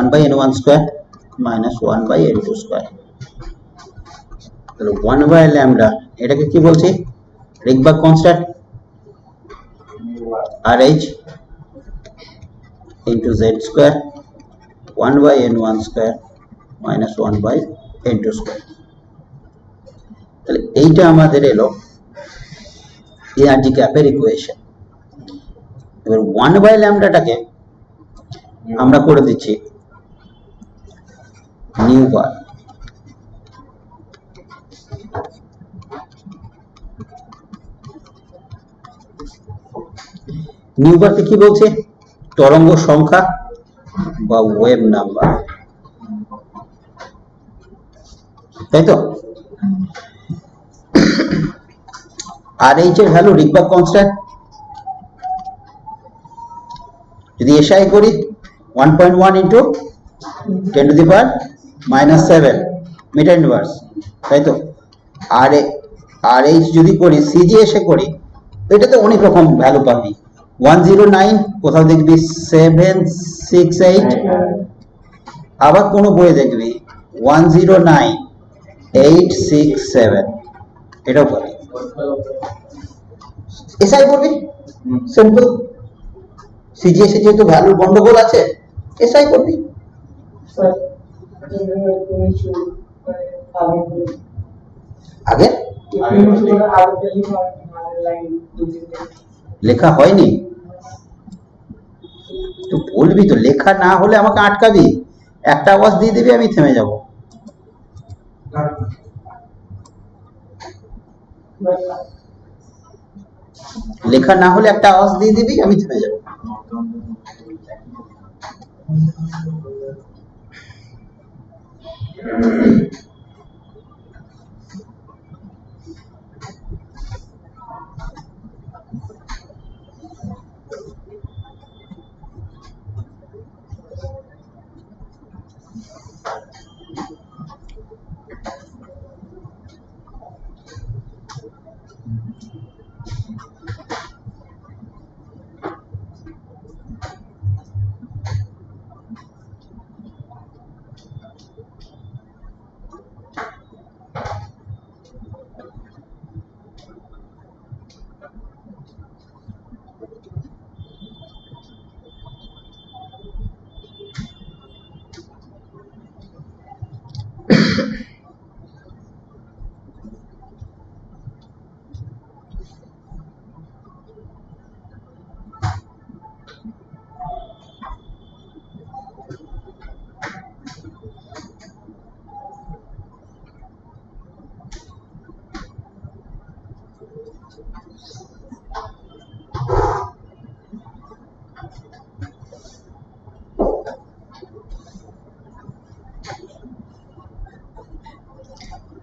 1 by n1 square minus 1 by n2 square. তাহলে 1 বাই ল্যামডা এটাকে কি বলছি? Rydberg constant rh into z square 1 by n1 square minus 1 by n2 square. তাহলে এইটা আমাদের এলো energy গ্যাপের equation. এবার 1 বাই ল্যামডাটাকে আমরা করে দিচ্ছি নিউ বার। নিউ বারকে কি বলছে? তরঙ্গ সংখ্যা বা ওয়েভ নাম্বার, তাই তো? আর এইচ এর ভ্যালু রিকবার্গ কনস্ট্যান্ট, যদি এসআই করি 1.1 into 10 to the power -7 metre inverse তাই তো। আর আর এইচ যদি করি সিজিএস এ করি, এটাতে অনেক রকম ভ্যালু পাবি। 109 কোথাও দেখবি 768, আবার কোনো বইয়ে দেখবি 109867, এটাও পাবি। এসআই করবি, সিম্পল। সিজিএস এ যেহেতু ভ্যালুর গন্ডগোল আছে, এসআই করবি। আগে লেখা হয়নি তো বলবি তো, লেখা না হলে আমাকে আটকাবি, একটা আওয়াজ দিয়ে দিবি, আমি থেমে যাব। লেখা না হলে একটা আওয়াজ দিয়ে দিবি, আমি থেমে যাব।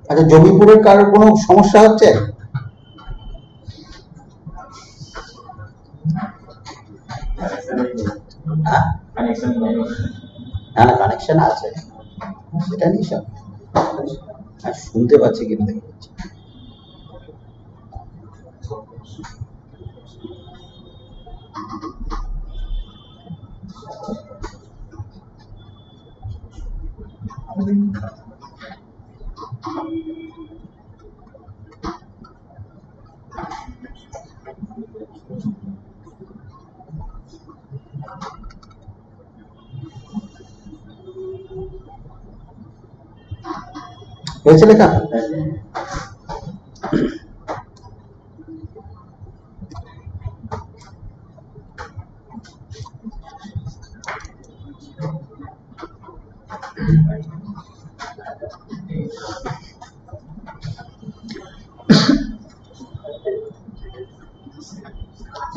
আচ্ছা, জমিপুরের কারোর কোনো সমস্যা হচ্ছে? না না, কানেকশন আছে, সেটা নিয়ে সব শুনতে পাচ্ছি কিন্তু দেখতে পাচ্ছি। হয়েছে লেখা?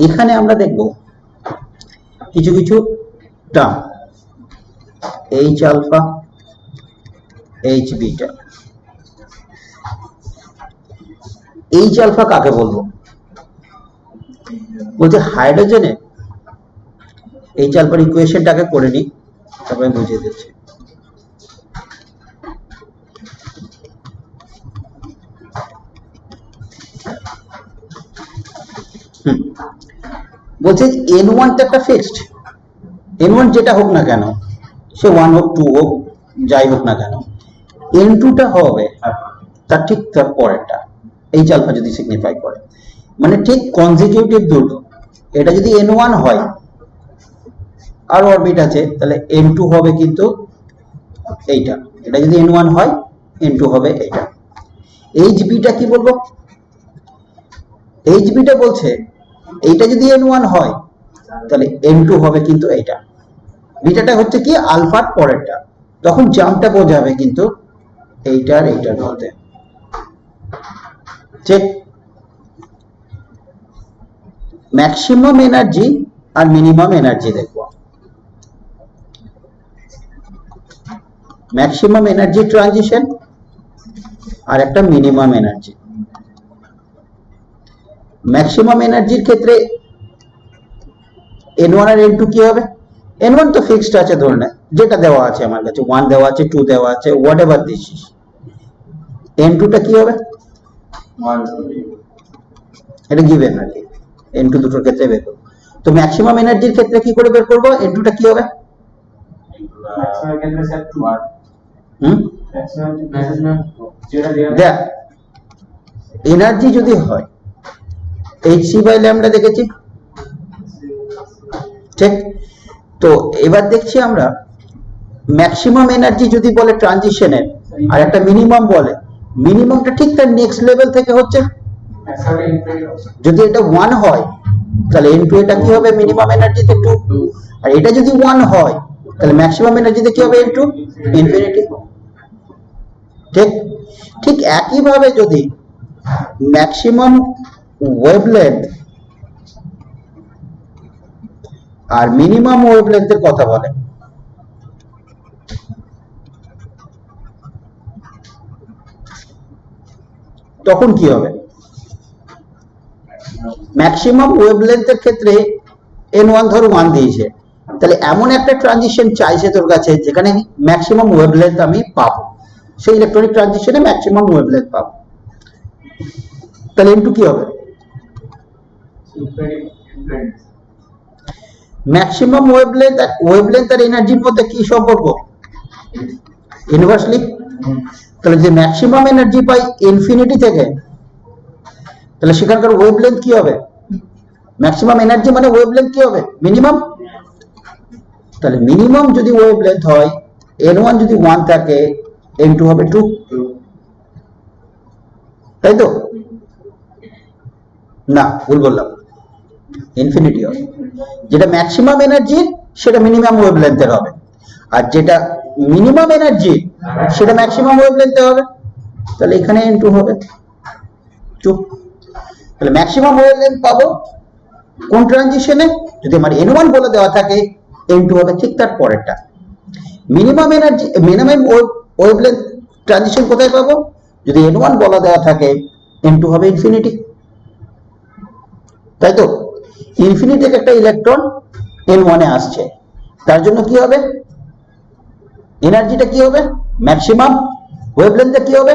এখানে আমরা দেখব কিছু কিছু term, H alpha, H beta. H alpha কাকে বলবো? বলছে হাইড্রোজেনে এইচ আলফার ইকুয়েশনটাকে করে নিই, তারপরে বুঝিয়ে দিচ্ছি। বলছে N1 টা একটা ফিক্সড, N1 যেটা হোক না কেন, সে 1 হোক 2 হোক যাই হোক না কেন, N2 টা হবে তার ঠিক তার পরেরটা, এইচ আলফা যদি সিগনিফাই করে, মানে ঠিক কনজিকিউটিভ দুটো। এটা যদি N1 হয় আর অরবিট আছে, তাহলে N2 হবে কিন্তু এইটা। এটা যদি N1 হয়, N2 হবে এইটা। এইচ বিটা কি বলবো? এইচ বিটা বলছে এইটা যদি N1 হয়, তাহলে N2 হবে কিন্তু এইটা। বিটাটা হচ্ছে কি আলফার পরেরটা, তখন জাম্পটা বোঝাবে কিন্তু এইটার এইটার মধ্যে। ঠিক ম্যাক্সিমাম এনার্জি আর মিনিমাম এনার্জি দেখবো। ম্যাক্সিমাম এনার্জি ট্রানজিশন আর একটা মিনিমাম এনার্জি। ম্যাক্সিমাম এনার্জির ক্ষেত্রে N1 আর N2 কি হবে? N1 তো ফিক্সড আছে, ধরে নে যেটা দেওয়া আছে আমার কাছে, 1 দেওয়া আছে, 2 দেওয়া আছে, হোয়াট এভার দিস। n2 টা কি হবে? এটা গিভেন আর কি, n2 দুটোর ক্ষেত্রে বের করব। তো ম্যাক্সিমাম এনার্জির ক্ষেত্রে কি করে বের করব? n2 টা কি হবে? দেখ, এনার্জি যদি হয় hc বাই ল্যামডা দেখেছি, ঠিক? তো এবার দেখছি আমরা ম্যাক্সিমাম এনার্জি যদি বলে ট্রানজিশনের, আর একটা মিনিমাম বলে, মিনিমামটা ঠিক তার নেক্সট লেভেল থেকে হচ্ছে। যদি এটা 1 হয় তাহলে n2 এটা কি হবে? মিনিমাম এনার্জিতে 2, আর এটা যদি 1 হয় তাহলে ম্যাক্সিমাম এনার্জিতে কি হবে? n2 infinity. ঠিক ঠিক একই ভাবে যদি ম্যাক্সিমাম ওয়েভলেন্থ আর মিনিমাম ওয়েভলেন্থের কথা বলে, তখন কি হবে? ম্যাক্সিমাম ওয়েভলেন্থের ক্ষেত্রে n1 ধরো 1 দিয়েছে, তাহলে এমন একটা ট্রানজিশন চাইছে তোর কাছে যেখানে ম্যাক্সিমাম ওয়েভলেন্থ আমি পাবো, সেই ইলেকট্রনিক ট্রানজিশনে ম্যাক্সিমাম ওয়েভলেন্থ পাবো। তাহলে n2 কি হবে? ম্যাক্সিমাম ওয়েভলেন্থ আর এনার্জির মধ্যে কি সম্পর্ক? ইনভার্সলি। তাহলে যে ম্যাক্সিমাম এনার্জি পাই ইনফিনিটি থেকে, তাহলে সেখানকার ওয়েভলেন্থ কি হবে? ম্যাক্সিমাম এনার্জি মানে ওয়েভলেন্থ কি হবে? মিনিমাম। তাহলে মিনিমাম যদি ওয়েভলেন্থ হয়, n1 যদি 1 থাকে, n2 হবে 2, তাই তো? না, ভুল বললাম, ইনফিনিটি হবে। যেটা ম্যাক্সিমাম এনার্জি সেটা মিনিমাম ওয়েভলেন্থের হবে, আর যেটা মিনিমাম এনার্জি সেটা ম্যাক্সিমাম ওয়েভলেন্থে হবে। তাহলে এখানে n2 হবে 2। তাহলে ম্যাক্সিমাম ওয়েভলেন্থ পাবো কোন ট্রানজিশনে? যদি আমার n1 বলে দেওয়া থাকে, n2 হবে ঠিক তার পরেরটা। Minimum energy, minimum wavelength transition কোথায় পাবো? যদি n1 বলা দেওয়া থাকে, n2 হবে ইনফিনিটি, তাই তো? ইনফিনিটি থেকে একটা ইলেকট্রন n1 এ আসছে, তার জন্য কি হবে? এনার্জিটা কি হবে? ম্যাক্সিমাম। ওয়েভলেন্থটা কি হবে?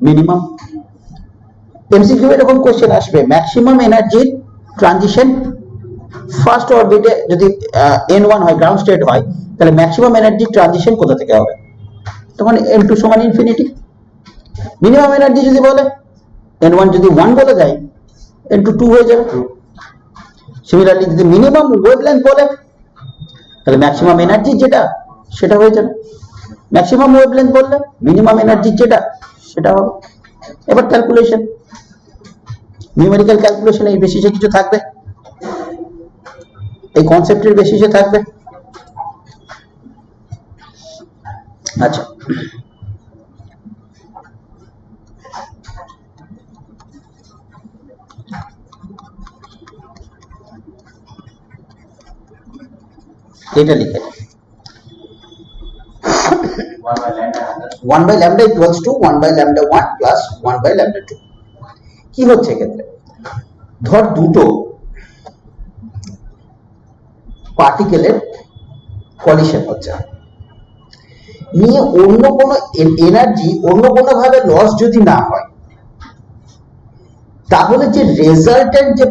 মিনিমাম। এমসিকিউ এরকম কোশ্চেন আসবে, ম্যাক্সিমাম এনার্জির ট্রানজিশন ফার্স্ট অরবিটে যদি n1 হয়, গ্রাউন্ড স্টেট হয়, তাহলে ম্যাক্সিমাম এনার্জি ট্রানজিশন কোথা থেকে হবে? তখন n2 সমান ইনফিনিটি। মিনিমাম এনার্জি যদি বলে, n1 যদি 1 বলে দেয়, n2 2 হয়ে যাবে। সিমিলারলি যদি মিনিমাম ওয়েভলেন্থ বলে, তাহলে ম্যাক্সিমাম এনার্জি যেটা সেটা হয়ে যাবে। ম্যাক্সিমাম ওয়েভলেন্থ বললে মিনিমাম এনার্জি যেটা সেটা হবে। এবার ক্যালকুলেশন, নিউমেরিক্যাল ক্যালকুলেশন এই বেসিসে কিছু থাকবে, এই কনসেপ্টের বেসিসে থাকবে। আচ্ছা, এটা লিখে 1 by lambda equals to 1 by lambda 1 plus 1 by lambda 2। কি হচ্ছে এক্ষেত্রে? ধর দুটো পার্টিকেলের কলিশন হচ্ছে, নিয়ে অন্য কোনো এনার্জি অন্য কোনো ভাবে লস যদি না হয়, তাহলে যে রেজাল্টেন্ট যে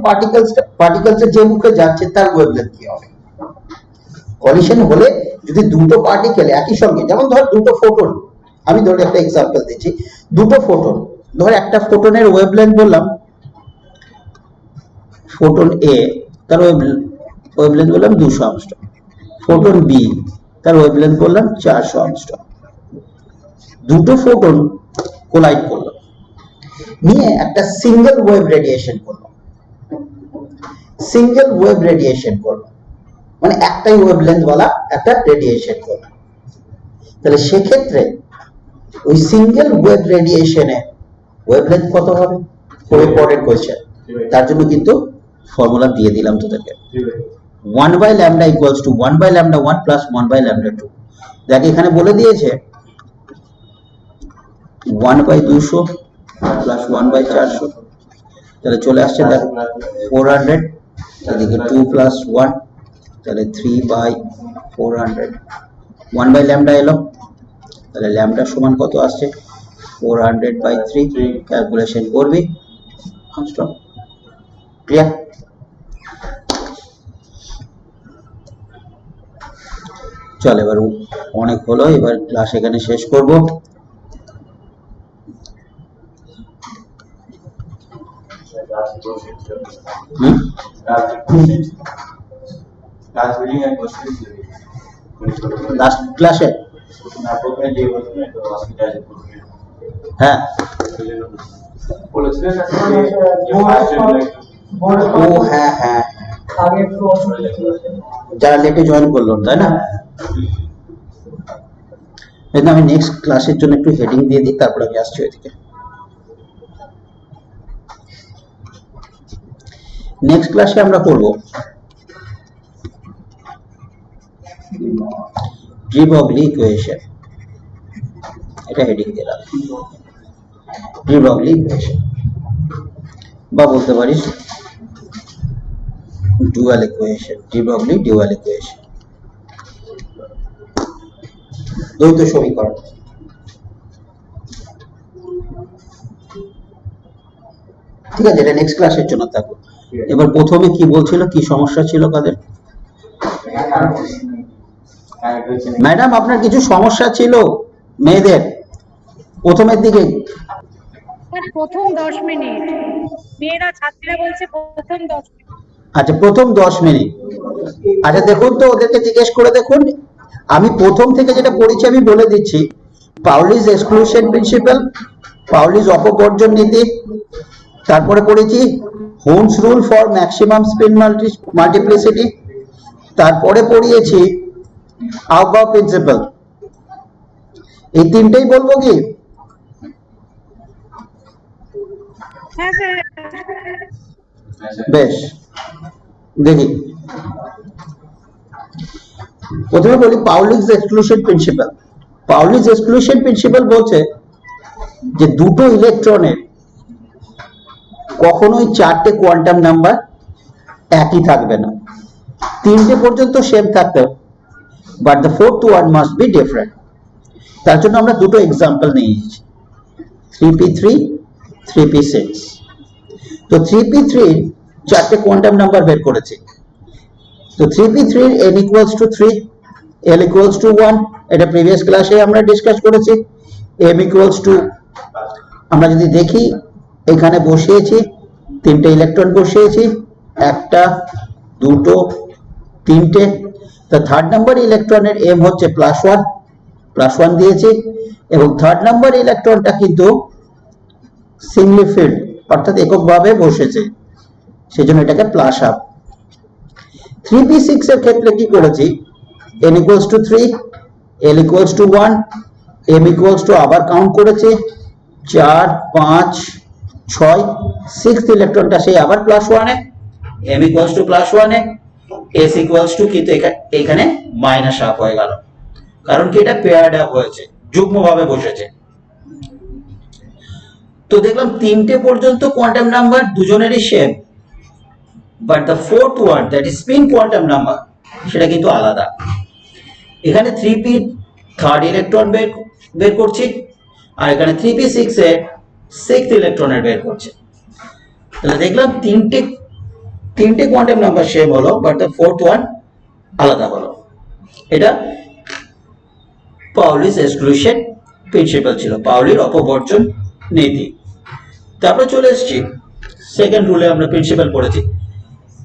পার্টিকেলস যে মুখে যাচ্ছে তার ওয়েভলেন্থ কি হবে? কলিশন হলে যদি দুটো পার্টিকেল একই সঙ্গে, যেমন ধর দুটো ফোটন, আমি ধর একটা এক্সাম্পল দিচ্ছি, দুটো ফোটন, ধর একটা ফোটনের ওয়েভলেন্থ বললাম ফোটন এ, তার ওয়েভলেন্থ বললাম 200 অ্যাংস্ট্রম, ফোটন বি তার ওয়েভলেন্থ বললাম 400 অ্যাংস্ট্রম। দুটো ফোটন কোলাইড করলো, নিয়ে একটা সিঙ্গেল ওয়েভ রেডিয়েশন করলো, সিঙ্গেল ওয়েভ রেডিয়েশন করলো, মানে একটাই ওয়েভলেন্থ বলা একটা রেডিয়েশন করলো। তাহলে সেক্ষেত্রে ওই সিঙ্গেল ওয়েভ রেডিয়েশনে ওয়েভলেন্থ কত হবে? খুবই পরের কোয়েশ্চেন, তার জন্য কিন্তু ফর্মুলা দিয়ে দিলাম তোদেরকে। 1 by lambda equals to 1 by lambda 1 plus 1 by lambda 2। দেখ এখানে বলে দিয়েছে 1 by 200 plus 1 by 400, তাহলে চলে আসছে দেখ 400, এদিকে 2 plus 1, তাহলে 3 by 400, 1 by lambda এলো, তাহলে lambda সমান কত আসছে? 400/3 ক্যালকুলেশন করবি Armstrong ক্লিয়ার। চল এবার অনেক হলো, এবার ক্লাস এখানে শেষ করব। লাস্ট ক্লাসে হ্যাঁ ও হ্যাঁ হ্যাঁ যারা লেটে জয়েন করলো তাই না। আমি নেক্সট ক্লাসের জন্য একটু হেডিং দিয়ে দিই, তারপর আমি আসছি ওইদিকে। নেক্সট ক্লাসে আমরা করব de Broglie ইকুয়েশন, এটা হেডিং দিলাম de Broglie ইকুয়েশন, বা বলতে পারিস dual equation, de Broglie dual equation, দ্বৈত সমীকরণ। ঠিক আছে, এটা নেক্সট ক্লাসের জন্য থাকবে। এবার প্রথমে কি বলছিল, কি সমস্যা ছিল কাদের? ম্যাডাম আপনার কিছু সমস্যা ছিল মেয়েদের প্রথমের দিকে। প্রথম 10 মিনিট মেয়েরা ছাত্রীরা বলছে প্রথম 10 মিনিট। আচ্ছা প্রথম 10 মিনিট। আচ্ছা দেখুন তো ওদেরকে জিজ্ঞেস করে দেখুন, আমি প্রথম থেকে যেটা পড়েছি আমি বলে দিচ্ছি। পাউলিস এক্সক্লুশন প্রিন্সিপাল, পাউলিস অপবর্জন নীতি, তারপরে পড়েছি Hund's rule for maximum spin multiplicity, তারপরে পড়িয়েছি আউবাউ প্রিন্সিপাল। এই তিনটেই বলবো কি? হ্যাঁ স্যার। বেশ দেখি, প্রথমে বলি পাউলিস এক্সক্লুশন প্রিন্সিপাল। পাউলিস এক্সক্লুশন প্রিন্সিপাল বলছে যে দুটো ইলেকট্রনের কখনোই চারটে কোয়ান্টাম নাম্বার একই থাকবে না, তিনটে পর্যন্ত সেম থাকতে, but the fourth one must be different. তার জন্য আমরা দুটো এক্সাম্পল নিয়েছি, 3p3 3p6। তো 3p3 চারটে কোয়ান্টাম নাম্বার বের করেছি। তো 3p3 n equals to 3, l equals to 1, এটা প্রিভিয়াস ক্লাসে আমরা ডিসকাস করেছি। m equals to, আমরা যদি দেখি এখানে বসিয়েছি তিনটে ইলেকট্রন বসিয়েছি, একটা দুটো তিনটে। তো থার্ড নাম্বার ইলেকট্রনের m হচ্ছে +1 দিয়েছি, এবং থার্ড নাম্বার ইলেকট্রনটা কিন্তু সিঙ্গলি ফিল্ড অর্থাৎ এককভাবে বসেছে, সেজন্য এটাকে প্লাস আপ। 3p6 এর ক্ষেত্রে কি করেছি, n equals to 3, l equals to 1, m equals to আবার কাউন্ট করেছি 4 5 6, সিক্সথ ইলেকট্রনটা সেই আবার +1 এ, m equals to +1 A, s equals to কিন্তু এখানে মাইনাস আপ হয়ে গেল, কারণ কি এটা পেয়ার্ড আপ হয়েছে, যুগ্মভাবে বসেছে। তো দেখলাম তিনটে পর্যন্ত কোয়ান্টাম নাম্বার দুজনেরই same, but the fourth one that is spin quantum number সেটা কিন্তু আলাদা। এখানে 3p থার্ড ইলেকট্রন বের করছি, আর এখানে 3p6 এ সিক্সথ ইলেকট্রনের বের করছে। তাহলে দেখলাম তিনটে কোয়ান্টাম নাম্বার সেম হলো, বাট দ্য ফোর্থ ওয়ান আলাদা হলো। এটা পাউলিস এক্সক্লুশন প্রিন্সিপাল ছিল, পাউলির অপবর্জন নীতি। তারপর চলে এসেছি সেকেন্ড রুলে, আমরা প্রিন্সিপাল পড়েছি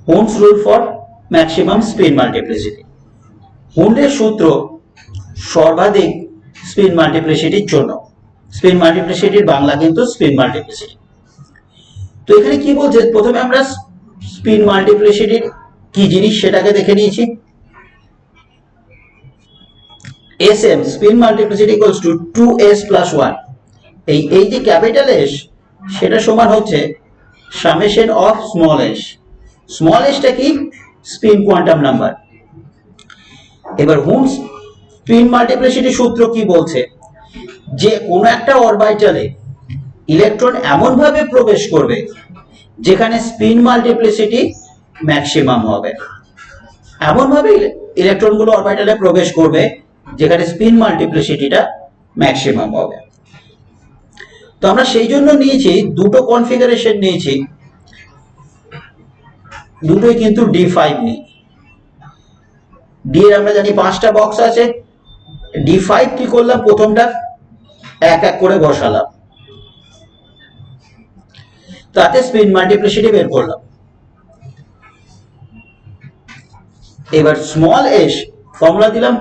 Hund's rule for maximum spin multiplicity. হুন্ডের সূত্র সর্বাধিক স্পিন মাল্টিপ্লিসিটির জন্য, স্পিন মাল্টিপ্লিসিটির বাংলা কিন্তু স্পিন মাল্টিপ্লিসিটি। তো এখানে কি বলছে, প্রথমে আমরা স্পিন মাল্টিপ্লিসিটির কি জিনিস সেটাকে দেখে নিয়েছি। sm spin multiplicity equals to 2s + 1। এই যে ক্যাপিটাল S সেটা সমান হচ্ছে summation of small s। Small sটা কি, স্পিন কোয়ান্টাম নাম্বার। এবার হোমস স্পিন মাল্টিপ্লিসিটি সূত্র কি বলছে, যে কোনো একটা অরবিটালে ইলেকট্রন এমন ভাবে প্রবেশ করবে যেখানে স্পিন মাল্টিপ্লিসিটি ম্যাক্সিমাম হবে, এমন ভাবে ইলেকট্রনগুলো অরবিটালে প্রবেশ করবে যেখানে স্পিন মাল্টিপ্লিসিটিটা ম্যাক্সিমাম হবে। তো আমরা সেই জন্য নিয়েছি দুটো কনফিগারেশন নিয়েছি, দুটোই কিন্তু D5 নিই। ডি এর আমরা জানি 5টা বক্স আছে, D5 কি করলাম, প্রথমটা এক এক করে বসালাম, তাতে স্পিন মাল্টিপ্লিসিটি বের করলাম। এবার স্মল এস ফর্মুলা দিলাম,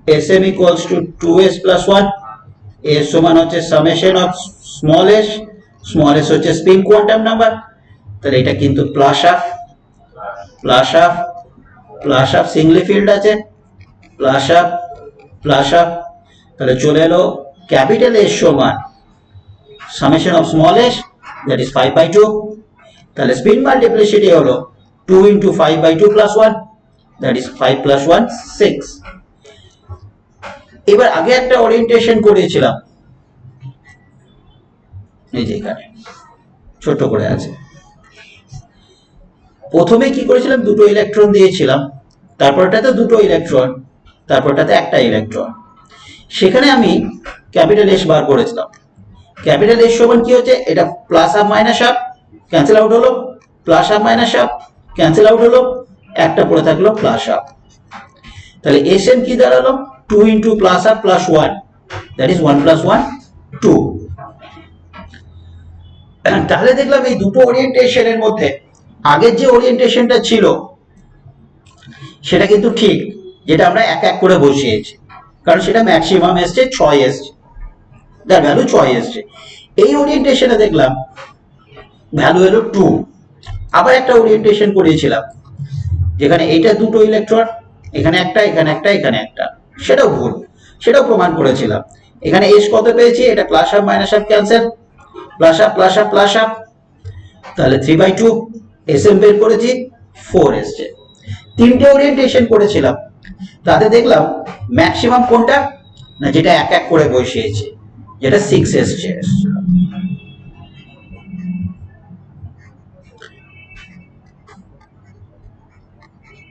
Sm equals to 2s plus 1, s সমান হচ্ছে সামেশন অফ স্মল s হচ্ছে স্পিন কোয়ান্টাম নাম্বার, তাহলে এটা কিন্তু প্লাস অফ সিঙ্গলি ফিল্ড আছে, প্লাস অফ, তাহলে চলে এলো ক্যাপিটাল S সমান summation of small s, that is 5/2, তাহলে স্পিন মাল্টিপ্লিসিটি হলো 2 into 5/2 plus 1, that is 5 plus 1 6। এবার আগে একটা ওরিয়েন্টেশন করেছিলাম, এই যে এখানে ছোট করে আছে, প্রথমে কি করেছিলাম, দুটো ইলেকট্রন দিয়েছিলাম, তারপরটাতে দুটো ইলেকট্রন, তারপরটাতে একটা ইলেকট্রন, সেখানে আমি ক্যাপিটাল S বার করেছিলাম। ক্যাপিটাল S সমান কি হচ্ছে, এটা plus half minus half cancel out হলো, plus half minus half cancel out হলো, একটা পড়ে থাকলো প্লাস হাফ, তাহলে Sm কি দাঁড়ালো, 2 into plus half plus 1, that is 1 plus 1 2। তাহলে দেখলাম এই দুটো ওরিয়েন্টেশনের মধ্যে আগের যে ওরিয়েন্টেশনটা ছিল সেটা কিন্তু ঠিক, যেটা আমরা এক এক করে বসিয়েছি, কারণ সেটা ম্যাক্সিমাম এসছে 6 এসছে, যার ভ্যালু 6 এসছে। এই ওরিয়েন্টেশনে দেখলাম ভ্যালু এলো 2। আবার একটা ওরিয়েন্টেশন করেছিলাম যেখানে এইটা দুটো ইলেকট্রন, এখানে একটা, এখানে একটা, এখানে একটা, সেটাও ভুল, সেটাও প্রমাণ করেছিলাম। এখানে S কত পেয়েছি, এটা plus half minus half cancel, plus half plus half plus half, তাহলে 3/2, Sm বের করেছি 4 এসছে। তিনটে ওরিয়েন্টেশন করেছিলাম, তাতে দেখলাম ম্যাক্সিমাম কোনটা না, যেটা এক এক করে বসিয়েছি, যেটা 6 এসছে।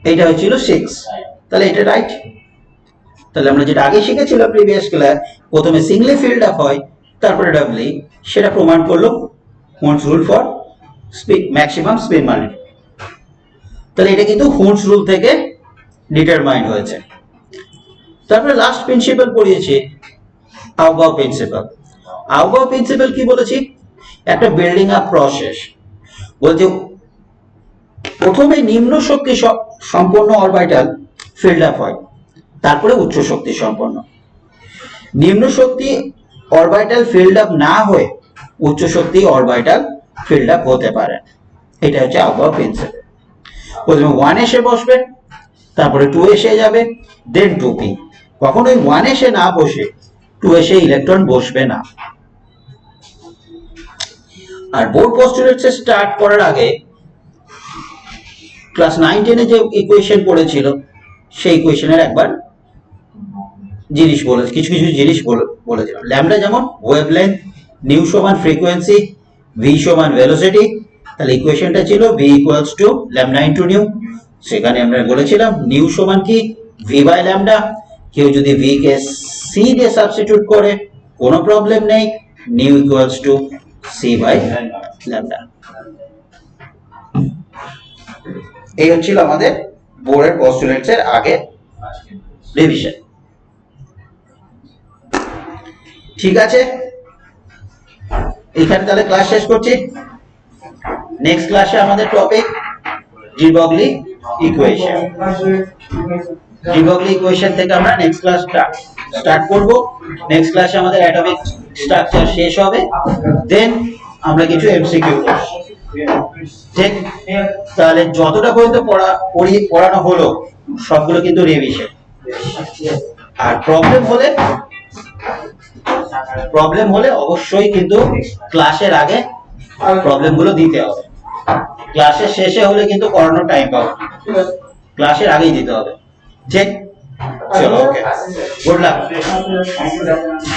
এইটা হচ্ছিল 6, তাহলে এটা রাইট। তাহলে আমরা যেটা আগে শিখেছিলাম প্রিভিয়াস ক্লাস, প্রথমে সিঙ্গলি ফিল্ড আপ হয়, তারপরে ডাবলি, সেটা প্রমাণ করলো Huns rule for maximum spin multiplicity. তাহলে এটা কিন্তু হুনস রুল থেকে ডিটারমাইন্ড হয়েছে। তারপরে লাস্ট প্রিন্সিপাল পড়িয়েছি, আউবাউ প্রিন্সিপাল। আউবাউ প্রিন্সিপাল কি বলেছি, একটা বিল্ডিং আপ প্রসেস, বলতে প্রথমে নিম্ন শক্তি সম্পন্ন অরবিটাল ফিল্ড আপ হয়, তারপরে উচ্চ শক্তি সম্পন্ন। নিম্ন শক্তি অরবিটাল ফিল্ড আপ না হয়ে উচ্চ শক্তি অরবিটাল ফিল্ড আপ হতে পারে, এটা হচ্ছে আউবাউ প্রিন্সিপাল। প্রথমে 1 এসে বসবে, তারপরে 2 এসে যাবে, দেন 2p। কখনোই 1 এসে না বসে 2 এসে ইলেকট্রন বসবে না। আর বোর পস্টুলেটস স্টার্ট করার আগে ক্লাস 9-10 এ যে ইকুয়েশন পড়েছিল, সেই ইকুয়েশনের একবার জিনিস বলে, কিছু জিনিস বলেছিলাম। ল্যামডা যেমন ওয়েভলেন্থ, নিউ সমান ফ্রিকোয়েন্সি, ভি সমান ভেলোসিটি, তাহলে ইকুয়েশনটা ছিল V equals to lambda into new. সেখানে আমরা বলেছিলাম নিউ সমান কি, ভি বাই ল্যামডা। কেউ যদি ভি কে সি দিয়ে সাবস্টিটিউট করে কোনো প্রবলেম নেই, nu equals to C by lambda. এই হচ্ছিল আমাদের বোরের পস্টুলেটস এর আগে রিভিশন। ঠিক আছে, এখানে তাহলে ক্লাস শেষ করছি। নেক্সট ক্লাসে আমাদের topic D-Broglie equation. D-Broglie equation থেকে আমরা নেক্সট ক্লাস স্টার্ট করব। নেক্সট ক্লাসে আমাদের অ্যাটমিক স্ট্রাকচার শেষ হবে, দেন আমরা কিছু এমসিকিউ করব। ঠিক, তাহলে যতটা পর্যন্ত পড়ানো হলো সবগুলো কিন্তু রিভিশন। আর প্রবলেম হলে অবশ্যই কিন্তু ক্লাসের আগে প্রবলেমগুলো দিতে হবে। ক্লাসের শেষে হলে কিন্তু করানোর টাইম পাবো, ক্লাসের আগেই দিতে হবে। ঠিক, চলো, ওকে, গুড লাক।